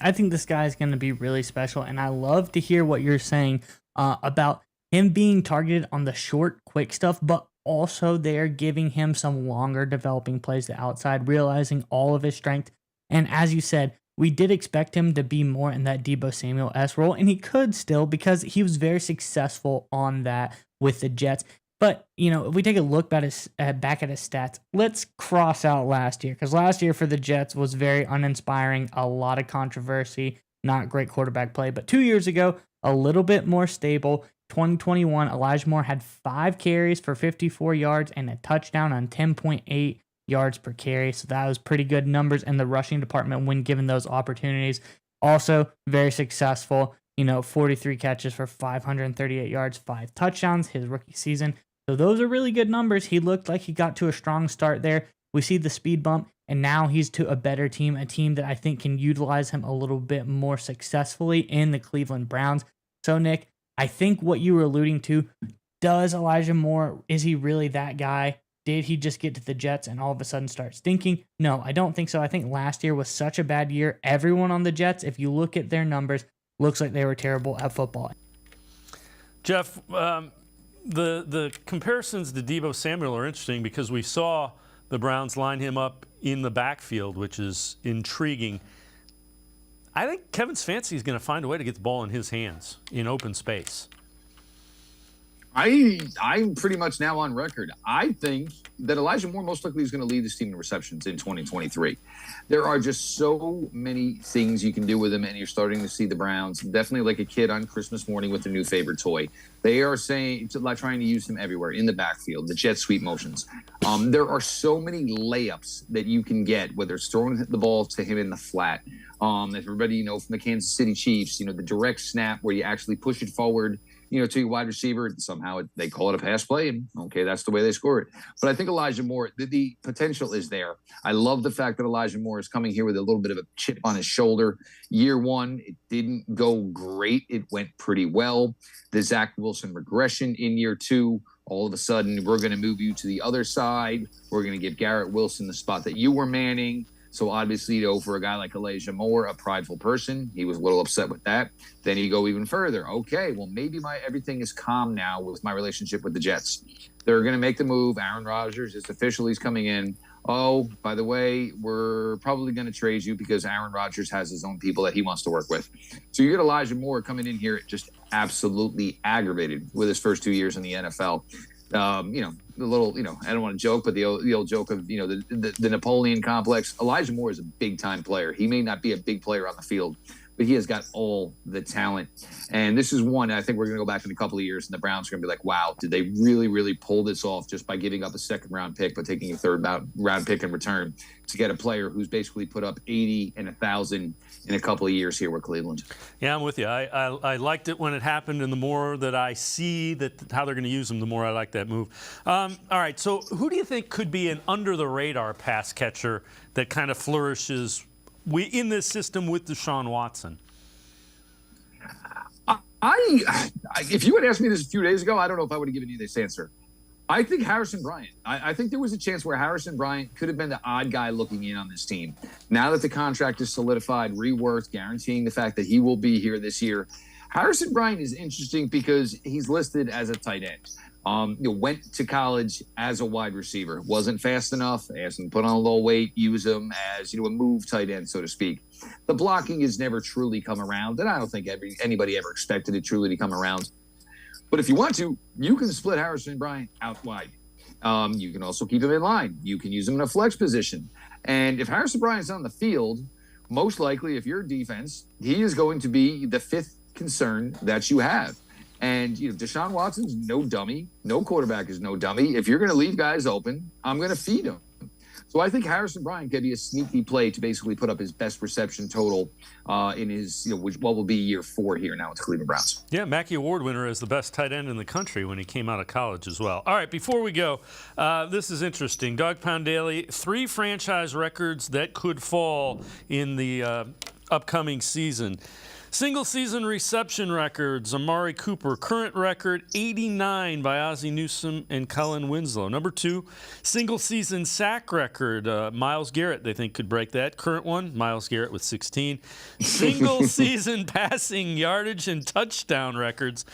Speaker 10: I think this guy is going to be really special, and I love to hear what you're saying about him being targeted on the short, quick stuff, but also they're giving him some longer developing plays to outside, realizing all of his strength. And as you said, we did expect him to be more in that Deebo Samuel-esque role, and he could still because he was very successful on that with the Jets. But, you know, if we take a look back at his stats, let's cross out last year, because last year for the Jets was very uninspiring, a lot of controversy, not great quarterback play. But 2 years ago, a little bit more stable. 2021, Elijah Moore had 5 carries for 54 yards and a touchdown on 10.8 yards per carry. So that was pretty good numbers in the rushing department when given those opportunities. Also very successful, 43 catches for 538 yards, 5 touchdowns his rookie season. So those are really good numbers. He looked like he got to a strong start there. We see the speed bump, and now he's to a better team, a team that I think can utilize him a little bit more successfully in the Cleveland Browns. So Nick, I think what you were alluding to, does Elijah Moore, is he really that guy? Did he just get to the Jets and all of a sudden start stinking? No, I don't think so. I think last year was such a bad year. Everyone on the Jets, if you look at their numbers, looks like they were terrible at football.
Speaker 1: Jeff, the comparisons to Deebo Samuel are interesting because we saw the Browns line him up in the backfield, which is intriguing. I think Kevin Stefanski is going to find a way to get the ball in his hands in open space.
Speaker 8: I'm pretty much now on record. I think that Elijah Moore most likely is going to lead this team in receptions in 2023. There are just so many things you can do with him, and you're starting to see the Browns definitely like a kid on Christmas morning with their new favorite toy. They are trying to use him everywhere in the backfield, the jet sweep motions. There are so many layups that you can get, whether it's throwing the ball to him in the flat. If everybody from the Kansas City Chiefs, the direct snap where you actually push it forward, to your wide receiver. Somehow they call it a pass play, and okay, that's the way they score it. But I think Elijah Moore, the potential is there. I love the fact that Elijah Moore is coming here with a little bit of a chip on his shoulder. Year one, it didn't go great. It went pretty well. The Zach Wilson regression in year two, all of a sudden, we're going to move you to the other side. We're going to give Garrett Wilson the spot that you were manning. So obviously, for a guy like Elijah Moore, a prideful person, he was a little upset with that. Then you go even further. Okay, well, maybe everything is calm now with my relationship with the Jets. They're going to make the move. Aaron Rodgers is officially coming in. Oh, by the way, we're probably going to trade you because Aaron Rodgers has his own people that he wants to work with. So you get Elijah Moore coming in here just absolutely aggravated with his first 2 years in the NFL. The little, I don't want to joke, but the old joke of, the Napoleon complex. Elijah Moore is a big time player. He may not be a big player on the field, but he has got all the talent. And this is one, I think we're going to go back in a couple of years and the Browns are going to be like, wow, did they really, really pull this off just by giving up a second round pick, but taking a third round pick in return to get a player who's basically put up 80 and 1,000 in a couple of years here with Cleveland.
Speaker 1: Yeah, I'm with you. I liked it when it happened, and the more that I see how they're going to use him, the more I like that move. All right, so who do you think could be an under-the-radar pass catcher that kind of flourishes in this system with Deshaun Watson?
Speaker 8: If you had asked me this a few days ago, I don't know if I would have given you this answer. I think Harrison Bryant. I think there was a chance where Harrison Bryant could have been the odd guy looking in on this team. Now that the contract is solidified, reworked, guaranteeing the fact that he will be here this year, Harrison Bryant is interesting because he's listed as a tight end. Went to college as a wide receiver, wasn't fast enough, asked him to put on a little weight, use him as, a move tight end, so to speak. The blocking has never truly come around, and I don't think anybody ever expected it truly to come around. But if you want to, you can split Harrison Bryant out wide. You can also keep him in line. You can use him in a flex position. And if Harrison Bryant's on the field, most likely, if you're defense, he is going to be the fifth concern that you have. And, Deshaun Watson's no dummy. No quarterback is no dummy. If you're going to leave guys open, I'm going to feed them. So I think Harrison Bryant could be a sneaky play to basically put up his best reception total in his, what will be year 4 here now with the Cleveland Browns.
Speaker 1: Yeah, Mackey Award winner as the best tight end in the country when he came out of college as well. All right, before we go, this is interesting. Dog Pound Daily, 3 franchise records that could fall in the upcoming season. Single-season reception records, Amari Cooper, current record 89 by Ozzie Newsome and Colin Winslow. Number 2, single-season sack record, Myles Garrett, they think, could break that. Current one, Myles Garrett with 16. Single-season passing yardage and touchdown records,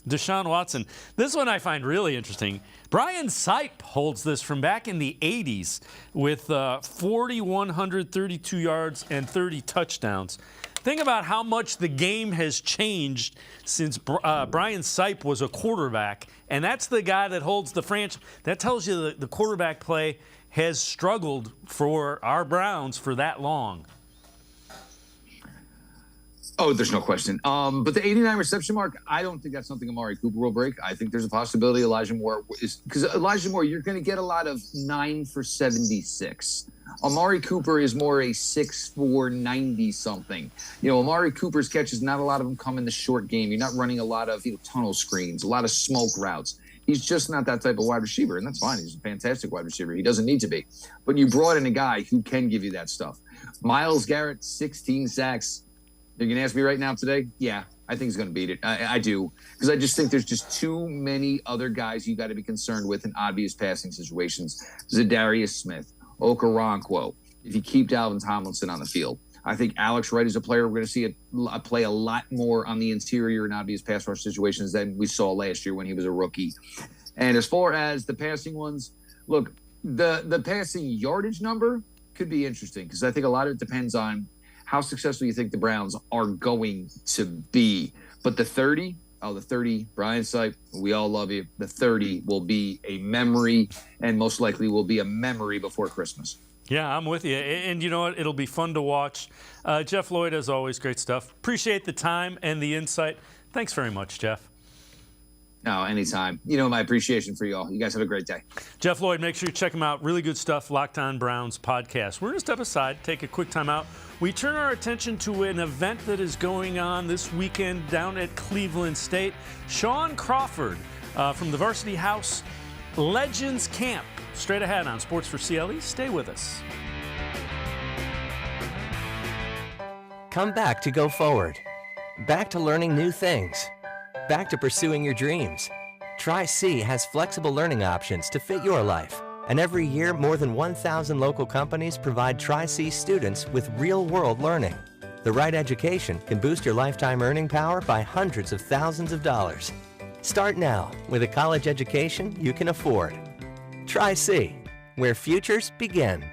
Speaker 1: Deshaun Watson. This one I find really interesting. Brian Sipe holds this from back in the 80s with 4,132 yards and 30 touchdowns. Think about how much the game has changed since Brian Sipe was a quarterback, and that's the guy that holds the franchise. That tells you that the quarterback play has struggled for our Browns for that long.
Speaker 8: Oh, there's no question. But the 89 reception mark, I don't think that's something Amari Cooper will break. I think there's a possibility Elijah Moore is, because Elijah Moore, you're going to get a lot of 9 for 76. Amari Cooper is more a 6'4", 90-something. Amari Cooper's catches, not a lot of them come in the short game. You're not running a lot of tunnel screens, a lot of smoke routes. He's just not that type of wide receiver, and that's fine. He's a fantastic wide receiver. He doesn't need to be. But you brought in a guy who can give you that stuff. Myles Garrett, 16 sacks. You're going to ask me right now today? Yeah, I think he's going to beat it. I do, because I just think there's just too many other guys you got to be concerned with in obvious passing situations. Zadarius Smith, Okoronkwo, if you keep Dalvin Tomlinson on the field. I think Alex Wright is a player we're going to see play a lot more on the interior in obvious pass rush situations than we saw last year when he was a rookie. And as far as the passing ones, look, the passing yardage number could be interesting, because I think a lot of it depends on how successful you think the Browns are going to be. But the 30, Brian Sipe, we all love you. The 30 will be a memory, and most likely will be a memory before Christmas.
Speaker 1: Yeah, I'm with you. And you know what? It'll be fun to watch. Jeff Lloyd, as always, great stuff. Appreciate the time and the insight. Thanks very much, Jeff.
Speaker 8: No, anytime. My appreciation for you all. You guys have a great day.
Speaker 1: Jeff Lloyd, make sure you check him out. Really good stuff. Locked On Browns podcast. We're going to step aside, take a quick time out. We turn our attention to an event that is going on this weekend down at Cleveland State. Shaun Crawford from the Varsity House Legends Camp. Straight ahead on Sports4CLE. Stay with us.
Speaker 5: Come back to go forward. Back to learning new things. Back to pursuing your dreams. Tri-C has flexible learning options to fit your life. And every year, more than 1,000 local companies provide Tri-C students with real-world learning. The right education can boost your lifetime earning power by hundreds of thousands of dollars. Start now with a college education you can afford. Tri-C, where futures begin.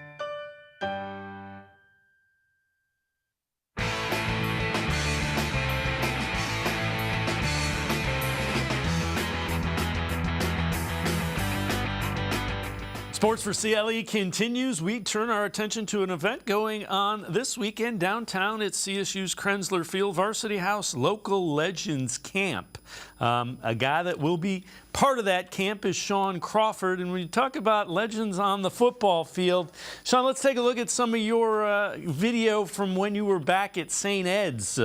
Speaker 1: Sports4CLE continues. We turn our attention to an event going on this weekend downtown at CSU's Krensler Field, Varsity House Local Legends Camp. A guy that will be part of that camp is Shaun Crawford. And when you talk about legends on the football field, Shaun, let's take a look at some of your video from when you were back at St. Ed's.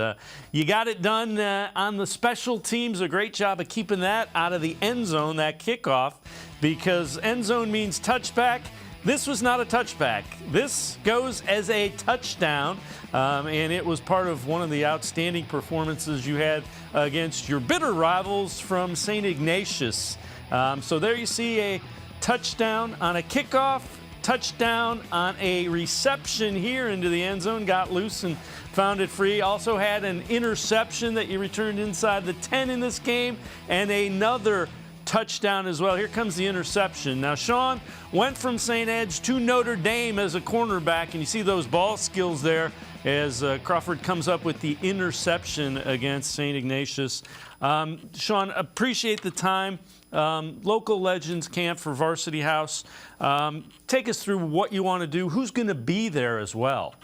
Speaker 1: You got it done on the special teams. A great job of keeping that out of the end zone, that kickoff, because end zone means touchback. This was not a touchback. This goes as a touchdown, and it was part of one of the outstanding performances you had against your bitter rivals from St. Ignatius. So there you see a touchdown on a kickoff, touchdown on a reception here into the end zone, got loose and found it free. Also had an interception that you returned inside the 10 in this game, and another touchdown as well. Here comes the interception. Now, Shaun went from St. Ed's to Notre Dame as a cornerback, and you see those ball skills there as Crawford comes up with the interception against St. Ignatius. Shaun, appreciate the time. Local Legends Camp for Varsity House. Take us through what you want to do. Who's going to be there as well?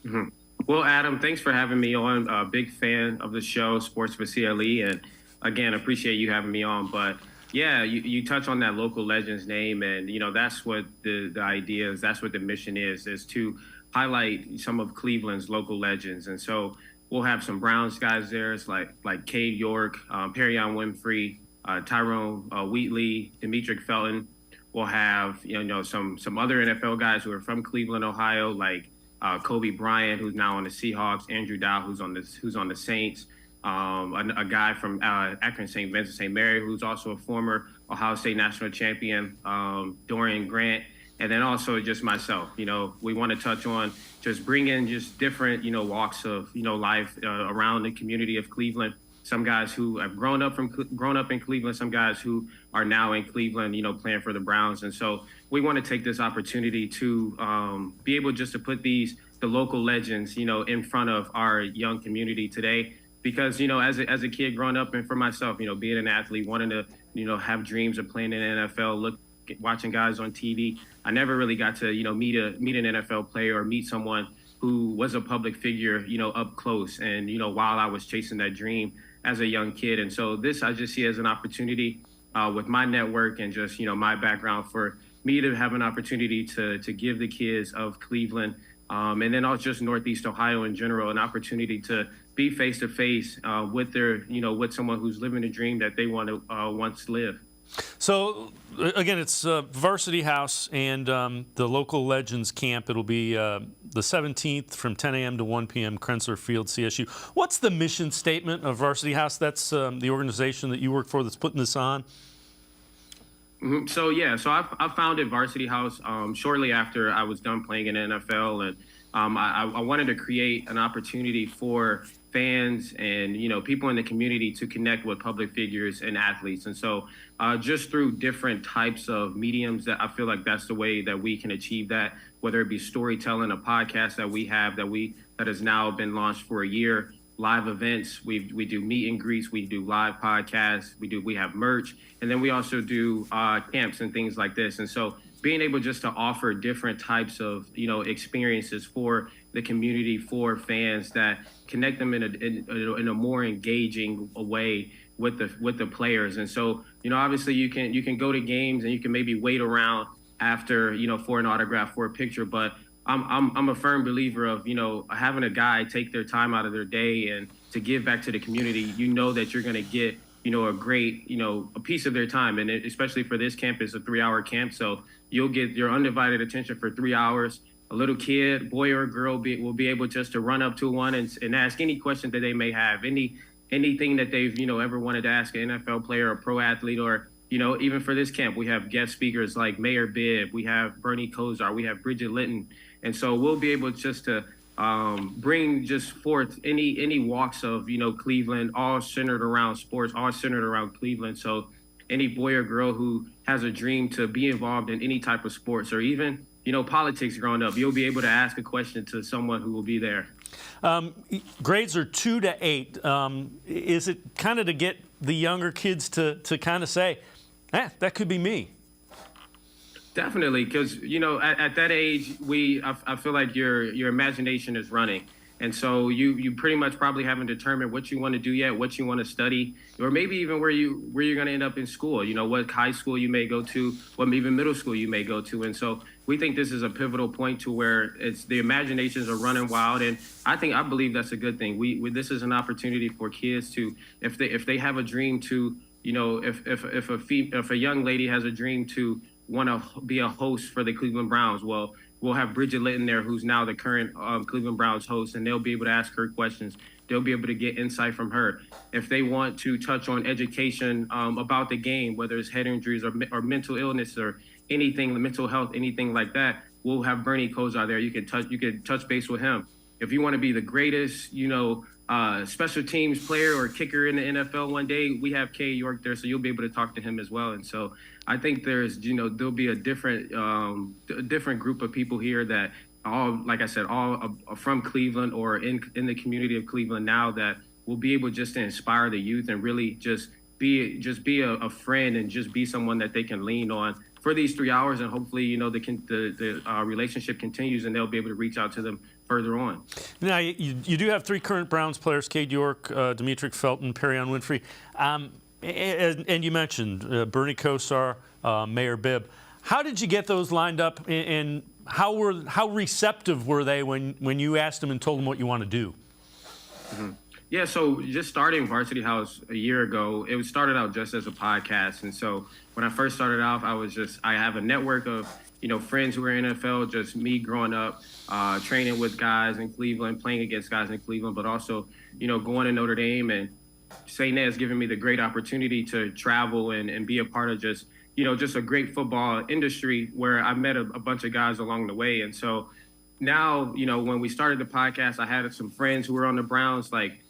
Speaker 11: Mm-hmm. Well, Adam, thanks for having me on. A big fan of the show, Sports4CLE, and again, appreciate you having me on. But yeah, you touch on that Local Legends name, and that's what the idea is. That's what the mission is to highlight some of Cleveland's local legends. And so we'll have some Browns guys there. It's like Cade York, Perrion Winfrey, Tyrone Wheatley, Demetric Felton. We'll have some other NFL guys who are from Cleveland, Ohio, like Kobe Bryant, who's now on the Seahawks, Andrew Dow, who's on the Saints, a guy from Akron St. Vincent St. Mary, who's also a former Ohio State national champion, Dorian Grant, and then also just myself. We want to touch on just bringing just different walks of life around the community of Cleveland. Some guys who have grown up in Cleveland, some guys who are now in Cleveland, playing for the Browns. And so we want to take this opportunity to be able just to put the local legends, in front of our young community today. Because, as a kid growing up, and for myself, being an athlete, wanting to, have dreams of playing in the NFL, watching guys on TV, I never really got to, meet an NFL player or meet someone who was a public figure, up close. And, while I was chasing that dream as a young kid. And so this, I just see as an opportunity with my network and just, my background for me to have an opportunity to give the kids of Cleveland and then also just Northeast Ohio in general, an opportunity to be face to face with with someone who's living a dream that they want to once live. So again, it's Varsity House and the Local Legends Camp. It'll be the 17th from 10 a.m. to 1 p.m. Krensler Field, CSU. What's the mission statement of Varsity House? That's the organization that you work for that's putting this on. Mm-hmm. So I founded Varsity House shortly after I was done playing in the NFL, and I wanted to create an opportunity for fans and people in the community to connect with public figures and athletes. And so just through different types of mediums, that I feel like that's the way that we can achieve that, whether it be storytelling, a podcast that we have that has now been launched for a year, live events, we do meet and greets, we do live podcasts, we have merch, and then we also do camps and things like this. And so being able just to offer different types of experiences for the community, for fans, that connect them in a more engaging way with the players. And so obviously you can go to games and you can maybe wait around after for an autograph, for a picture, but I'm a firm believer of having a guy take their time out of their day and to give back to the community. That you're going to get a great a piece of their time, and especially for this camp, it's a 3-hour camp, so you'll get your undivided attention for 3 hours. A little kid, boy or girl, will be able just to run up to one and ask any question that they may have, anything that they've ever wanted to ask an NFL player or pro athlete, or even for this camp, we have guest speakers like Mayor Bibb, we have Bernie Kosar, we have Bridget Litton, and so we'll be able just to bring just forth any walks of Cleveland, all centered around sports, all centered around Cleveland. So any boy or girl who has a dream to be involved in any type of sports, or even politics growing up, you'll be able to ask a question to someone who will be there.
Speaker 1: Grades are 2 to 8. Is it kind of to get the younger kids to kind of say, that could be me?
Speaker 11: Definitely, because at that age, I feel like your imagination is running, and so you pretty much probably haven't determined what you want to do yet, what you want to study, or maybe even where you're going to end up in school. What high school you may go to, what even middle school you may go to, and so we think this is a pivotal point to where the imaginations are running wild, and I believe that's a good thing. This is an opportunity for kids to, if they have a dream to, if a young lady has a dream to want to be a host for the Cleveland Browns, well, we'll have Bridget Litton there, who's now the current Cleveland Browns host, and they'll be able to ask her questions. They'll be able to get insight from her. If they want to touch on education about the game, whether it's head injuries or mental illness or anything, mental health, anything like that, we'll have Bernie Kosar there. You can touch base with him. If you want to be the greatest, special teams player or kicker in the NFL one day, we have Kay York there, so you'll be able to talk to him as well. And so I think there'll be a different group of people here that all, like I said, all are from Cleveland or in the community of Cleveland now that will be able just to inspire the youth and really just be a friend and just be someone that they can lean on for these 3 hours. And hopefully, the relationship continues and they'll be able to reach out to them further on.
Speaker 1: Now, you do have 3 current Browns players, Cade York, Demetric Felton, Perrion Winfrey. And you mentioned Bernie Kosar, Mayor Bibb. How did you get those lined up, and how receptive were they when you asked them and told them what you want to do?
Speaker 11: Mm-hmm. Yeah, so just starting Varsity House a year ago, it started out just as a podcast. And so when I first started off, I have a network of, friends who are in NFL, just me growing up, training with guys in Cleveland, playing against guys in Cleveland, but also, going to Notre Dame. And St. Ned's given me the great opportunity to travel and be a part of just a great football industry where I met a bunch of guys along the way. And so now, when we started the podcast, I had some friends who were on the Browns, like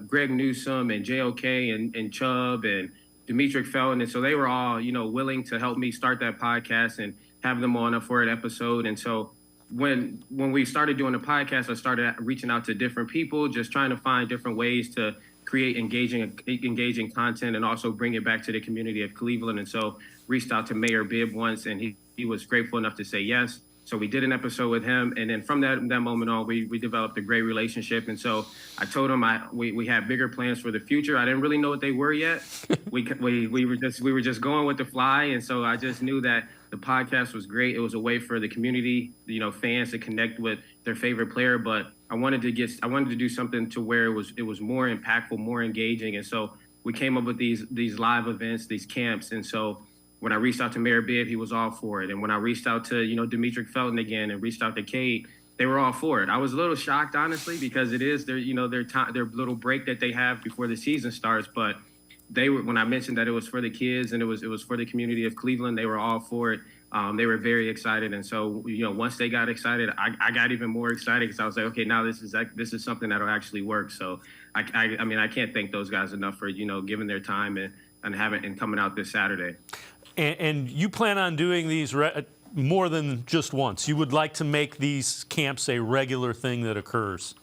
Speaker 11: Greg Newsome and JOK and Chubb and Demetric Felton. And so they were all, willing to help me start that podcast and have them on for an episode. And so when we started doing the podcast, I started reaching out to different people, just trying to find different ways to create engaging content and also bring it back to the community of Cleveland. And so reached out to Mayor Bibb once, and he was grateful enough to say yes. So we did an episode with him, and then from that moment on, we developed a great relationship. And so I told him we had bigger plans for the future. I didn't really know what they were yet. we were just going with the fly, and so I just knew that the podcast was great. It was a way for the community, fans to connect with their favorite player. But I wanted to do something to where it was more impactful, more engaging. And so we came up with these live events, these camps, and so. When I reached out to Mayor Bibb, he was all for it. And when I reached out to, Demetric Felton again and reached out to Cade, they were all for it. I was a little shocked, honestly, because it is their little break that they have before the season starts. But when I mentioned that it was for the kids and it was for the community of Cleveland, they were all for it. They were very excited. And so, once they got excited, I got even more excited because I was like, okay, now this is something that'll actually work. So I can't thank those guys enough for, giving their time and coming out this Saturday.
Speaker 1: And you plan on doing these more than just once. You would like to make these camps a regular thing that occurs.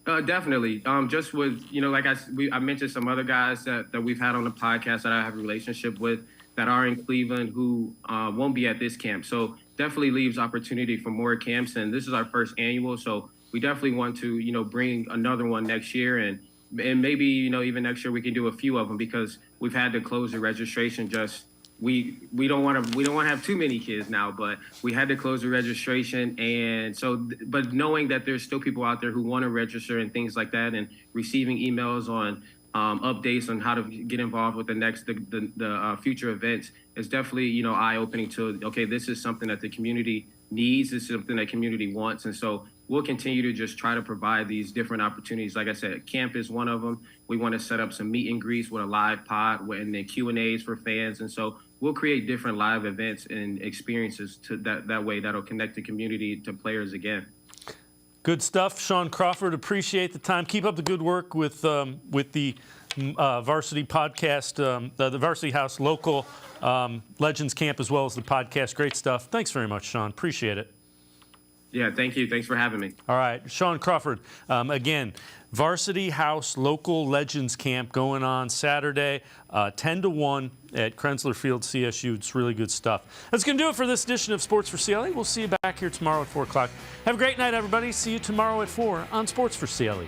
Speaker 11: Definitely. Just with, I mentioned some other guys that we've had on the podcast that I have a relationship with that are in Cleveland who won't be at this camp. So definitely leaves opportunity for more camps. And this is our first annual. So we definitely want to, bring another one next year. And maybe, even next year we can do a few of them because we've had to close the registration. Just we don't want to have too many kids now, but we had to close the registration. And so, but knowing that there's still people out there who want to register and things like that, and receiving emails on updates on how to get involved with the future events is definitely, eye-opening to, okay, this is something that the community needs. This is something that community wants. And so we'll continue to just try to provide these different opportunities. Like I said, camp is one of them. We want to set up some meet and greets with a live pod and then Q&As for fans. And so we'll create different live events and experiences to that way that'll connect the community to players again.
Speaker 1: Good stuff. Shaun Crawford, appreciate the time. Keep up the good work with the Varsity Podcast, the Varsity House local Legends Camp, as well as the podcast. Great stuff. Thanks very much, Shaun. Appreciate it.
Speaker 11: Yeah, thank you. Thanks for having me.
Speaker 1: All right. Shaun Crawford, again, Varsity House Local Legends Camp going on Saturday, 10 to 1 at Krensler Field, CSU. It's really good stuff. That's going to do it for this edition of Sports for CLE. We'll see you back here tomorrow at 4 o'clock. Have a great night, everybody. See you tomorrow at 4 on Sports for CLE.